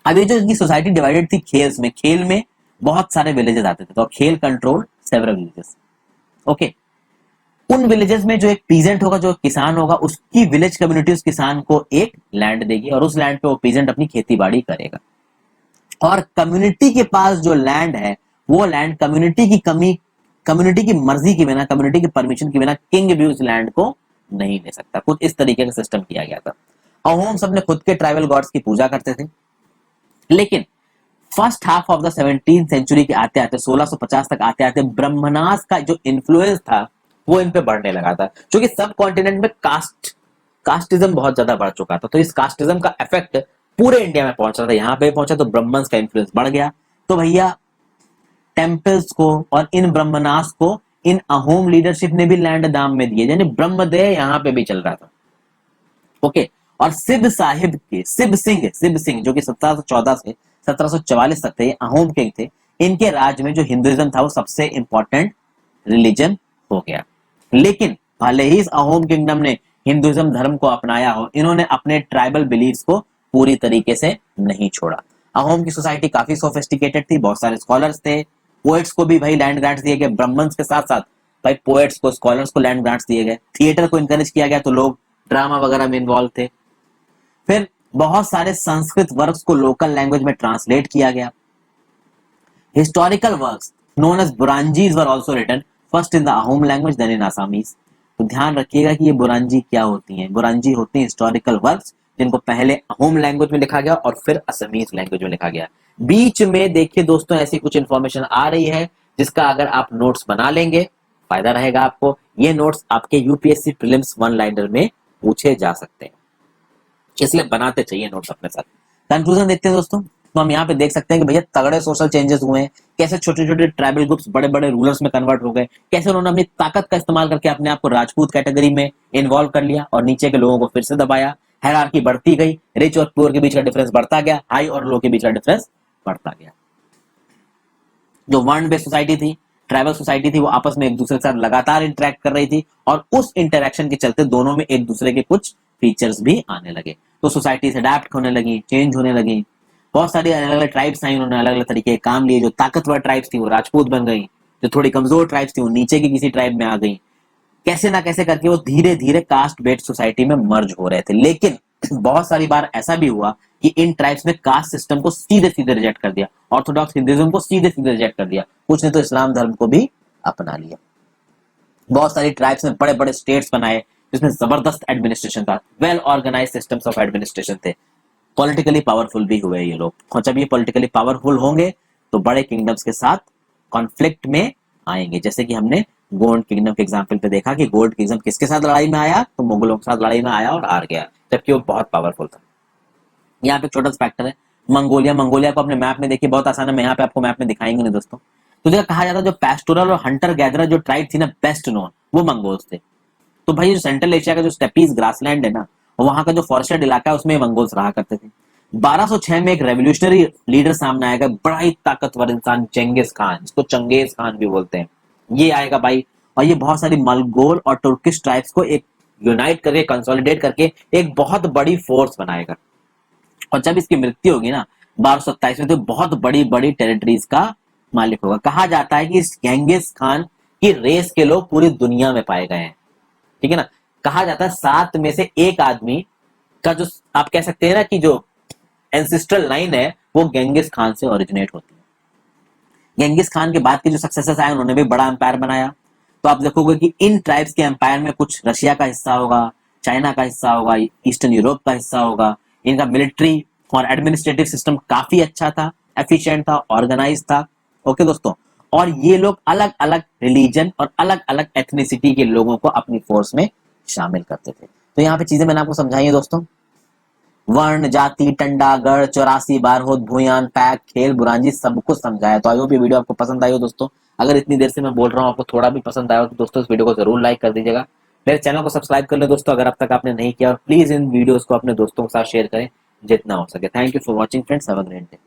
अभी जो इनकी सोसाइटी डिवाइडेड थी खेल्स में, खेल में बहुत सारे विलेजेस आते थे, तो खेल कंट्रोल सेवरल विलेजेस। ओके, उन विलेजेस में जो एक पीजेंट होगा, जो किसान होगा, उसकी विलेज कम्युनिटी उस किसान को एक लैंड देगी और उस लैंड पे वो पीजेंट अपनी खेती बाड़ी करेगा। और कम्युनिटी के पास जो लैंड है वो लैंड कम्युनिटी की मर्जी के बिना, कम्युनिटी की परमिशन के बिना किंग भी उस लैंड को नहीं ले सकता। कुछ इस तरीके का सिस्टम किया गया था। अहोम सब ने खुद के ट्राइबल गॉड्स की पूजा करते थे। लेकिन first half of the 17th century के आते आते 1650 तक आते आते ब्रह्मनास का जो इन्फ्लुएंस था वो इन पे बढ़ने लगा था, क्योंकि सब कॉन्टिनेंट में कास्टिज्म बहुत ज्यादा बढ़ चुका था। तो इस कास्टिज्म का इफेक्ट पूरे इंडिया में पहुंच रहा था। यहाँ पे पहुंचा तो ब्राह्मण्स का इन्फ्लुएंस बढ़ गया। तो भैया टेम्पल्स को और इन ब्रह्मनास को इन अहोम लीडरशिप ने भी लैंड दाम में दिए, यानी ब्रह्मदेह यहाँ पे भी चल रहा था। ओके, और सिद्ध साहिब के सिद्ध सिंह जो कि 1714 से 1744 तक थे, अहोम किंग थे। इनके राज में जो हिंदुइज्म था वो सबसे इंपॉर्टेंट रिलीजन हो गया। लेकिन भले ही इस अहोम किंगडम ने हिंदुइज्म धर्म को अपनाया हो, इन्होंने अपने ट्राइबल बिलीफ्स को पूरी तरीके से नहीं छोड़ा। अहोम की सोसाइटी काफी सोफिस्टिकेटेड थी, बहुत सारे स्कॉलर्स थे, पोएट्स को भी भाई लैंड ग्रांट्स दिए गए। ब्राह्मण्स के साथ साथ भाई पोएट्स को, स्कॉलर्स को लैंड ग्रांट्स दिए गए। थिएटर को इंकरेज किया गया, तो लोग ड्रामा वगैरह में इन्वॉल्व थे। फिर बहुत सारे संस्कृत वर्क्स को लोकल लैंग्वेज में ट्रांसलेट किया गया। Historical works known as Buranjis were also written first in the Ahom language then in Assamese. तो ध्यान रखिएगा कि ये बुरांजी क्या होती हैं। बुरांजी होती हैं हिस्टोरिकल वर्क्स जिनको पहले अहोम लैंग्वेज में लिखा गया और फिर असमीज लैंग्वेज में लिखा गया। बीच में देखिए दोस्तों ऐसी कुछ इंफॉर्मेशन आ रही है जिसका अगर आप नोट्स बना लेंगे फायदा रहेगा आपको। ये नोट्स आपके यूपीएससी प्रीलिम्स वन लाइनर में पूछे जा सकते हैं, इसलिए बनाते चाहिए नोट्स अपने साथ। कंक्लूजन देखते हैं दोस्तों, तो हम यहाँ पे देख सकते हैं कि भैया तगड़े सोशल चेंजेस हुए हैं, कैसे छोटे छोटे ट्राइबल ग्रुप्स बड़े बड़े रूलर्स में कन्वर्ट हो गए, कैसे उन्होंने अपनी ताकत का इस्तेमाल करके अपने आप को राजपूत कैटेगरी में इन्वॉल्व कर लिया और नीचे के लोगों को फिर से दबाया। हायरार्की बढ़ती गई, रिच और पुअर के बीच का डिफरेंस बढ़ता गया, हाई और लो के बीच का डिफरेंस बढ़ता गया। जो वर्ण बेस्ड सोसाइटी थी, ट्राइबल सोसाइटी थी, वो आपस में एक दूसरे के साथ लगातार इंटरेक्ट कर रही थी और उस इंटरेक्शन के चलते दोनों में एक दूसरे के कुछ फीचर्स भी आने लगे। तो सोसाइटी से अडेप्ट होने लगी, चेंज होने लगी। बहुत सारी अलग अलग ट्राइब्स आई, उन्होंने अलग अलग तरीके के काम लिए। जो ताकतवर ट्राइब्स थी वो राजपूत बन गई, जो थोड़ी कमजोर ट्राइब्स थी वो नीचे की किसी ट्राइब में आ गई। कैसे ना कैसे करके वो धीरे धीरे कास्ट बेस्ड सोसाइटी में मर्ज हो रहे थे। लेकिन बहुत सारी बार ऐसा भी हुआ कि इन ट्राइब्स ने कास्ट सिस्टम को सीधे सीधे रिजेक्ट कर दिया, ऑर्थोडॉक्स हिंदुइज्म को सीधे सीधे रिजेक्ट कर दिया, कुछ ने तो इस्लाम धर्म को भी अपना लिया। बहुत सारी ट्राइब्स ने बड़े बड़े स्टेट्स बनाए जिसमें जबरदस्त एडमिनिस्ट्रेशन था, well organise systems of administration थे, पॉलिटिकली पावरफुल भी हुए ये लोग। और जब ये पॉलिटिकली पावरफुल होंगे तो बड़े किंगडम्स के साथ कॉन्फ्लिक्ट में आएंगे, जैसे कि हमने गोंड किंगडम के एग्जाम्पल पे देखा कि गोंड किंगडम किसके साथ लड़ाई में आया, तो मुगलों के साथ लड़ाई में आया और हार गया, जबकि वो बहुत पावरफुल था। यहाँ पे छोटा सा फैक्टर है, मंगोलिया, मंगोलिया को अपने मैप में देखिए, बहुत आसान है, मैं यहाँ पे आपको मैप में दिखाएंगे नहीं दोस्तों। तो जो कहा जाता है जो पैस्टोरल और हंटर गैदरर जो ट्राइब थी ना बेस्ट नोन, वो मंगोल्स थे। तो भाई जो सेंट्रल एशिया का जो स्टेपीज ग्रासलैंड है ना, वहां का जो फॉरेस्टेड इलाका है उसमें मंगोल्स रहा करते थे। 1206 में एक रेवोल्यूशनरी लीडर सामने आएगा, बड़ा ही ताकतवर इंसान, चेंगिस खान, जिसको चंगेज खान भी बोलते हैं, ये आएगा भाई। और ये बहुत सारी मंगोल और तुर्किश ट्राइब्स को एक यूनाइट करके, कंसोलिडेट करके एक बहुत बड़ी फोर्स बनाएगा। और जब इसकी मृत्यु होगी ना 1227 में, तो बहुत बड़ी बड़ी टेरिटरीज का मालिक होगा। कहा जाता है कि इस चंगेज खान की रेस के लोग पूरी दुनिया में पाए गए हैं, ठीक है ना। कहा जाता है 7 में से एक आदमी का जो आप कह सकते हैं ना कि जो एंसिस्ट्रल लाइन है वो गेंगिस खान से ओरिजिनेट होती है। गेंगिस खान के बाद के जो सक्सेसर्स आए उन्होंने भी बड़ा एम्पायर बनाया। तो आप देखोगे कि इन ट्राइब्स के एम्पायर में कुछ रशिया का हिस्सा होगा, चाइना का हिस्सा होगा, ईस्टर्न यूरोप का हिस्सा होगा। इनका मिलिट्री और एडमिनिस्ट्रेटिव सिस्टम काफी अच्छा था, एफिशिएंट था, ऑर्गेनाइज था। ओके दोस्तों, और ये लोग अलग अलग रिलीजन और अलग अलग एथनिसिटी के लोगों को अपनी फोर्स में शामिल करते थे। तो यहाँ पे चीजें मैंने आपको समझाई है दोस्तों, वर्ण, जाति, टंडा, गढ़, 84, बारहोद, भूयान, पैक, खेल, बुरांजी, सब कुछ समझाया। तो आई होप ये वीडियो आपको पसंद आई हो दोस्तों। अगर इतनी देर से मैं बोल रहा हूँ आपको थोड़ा भी पसंद आया हो तो दोस्तों इस वीडियो को जरूर लाइक कर दीजिएगा, मेरे चैनल को सब्सक्राइब कर ले दोस्तों अगर अब तक आपने नहीं किया, और प्लीज इन वीडियोस को अपने दोस्तों के साथ शेयर करें जितना हो सके। Thank you for watching friends, have a great day.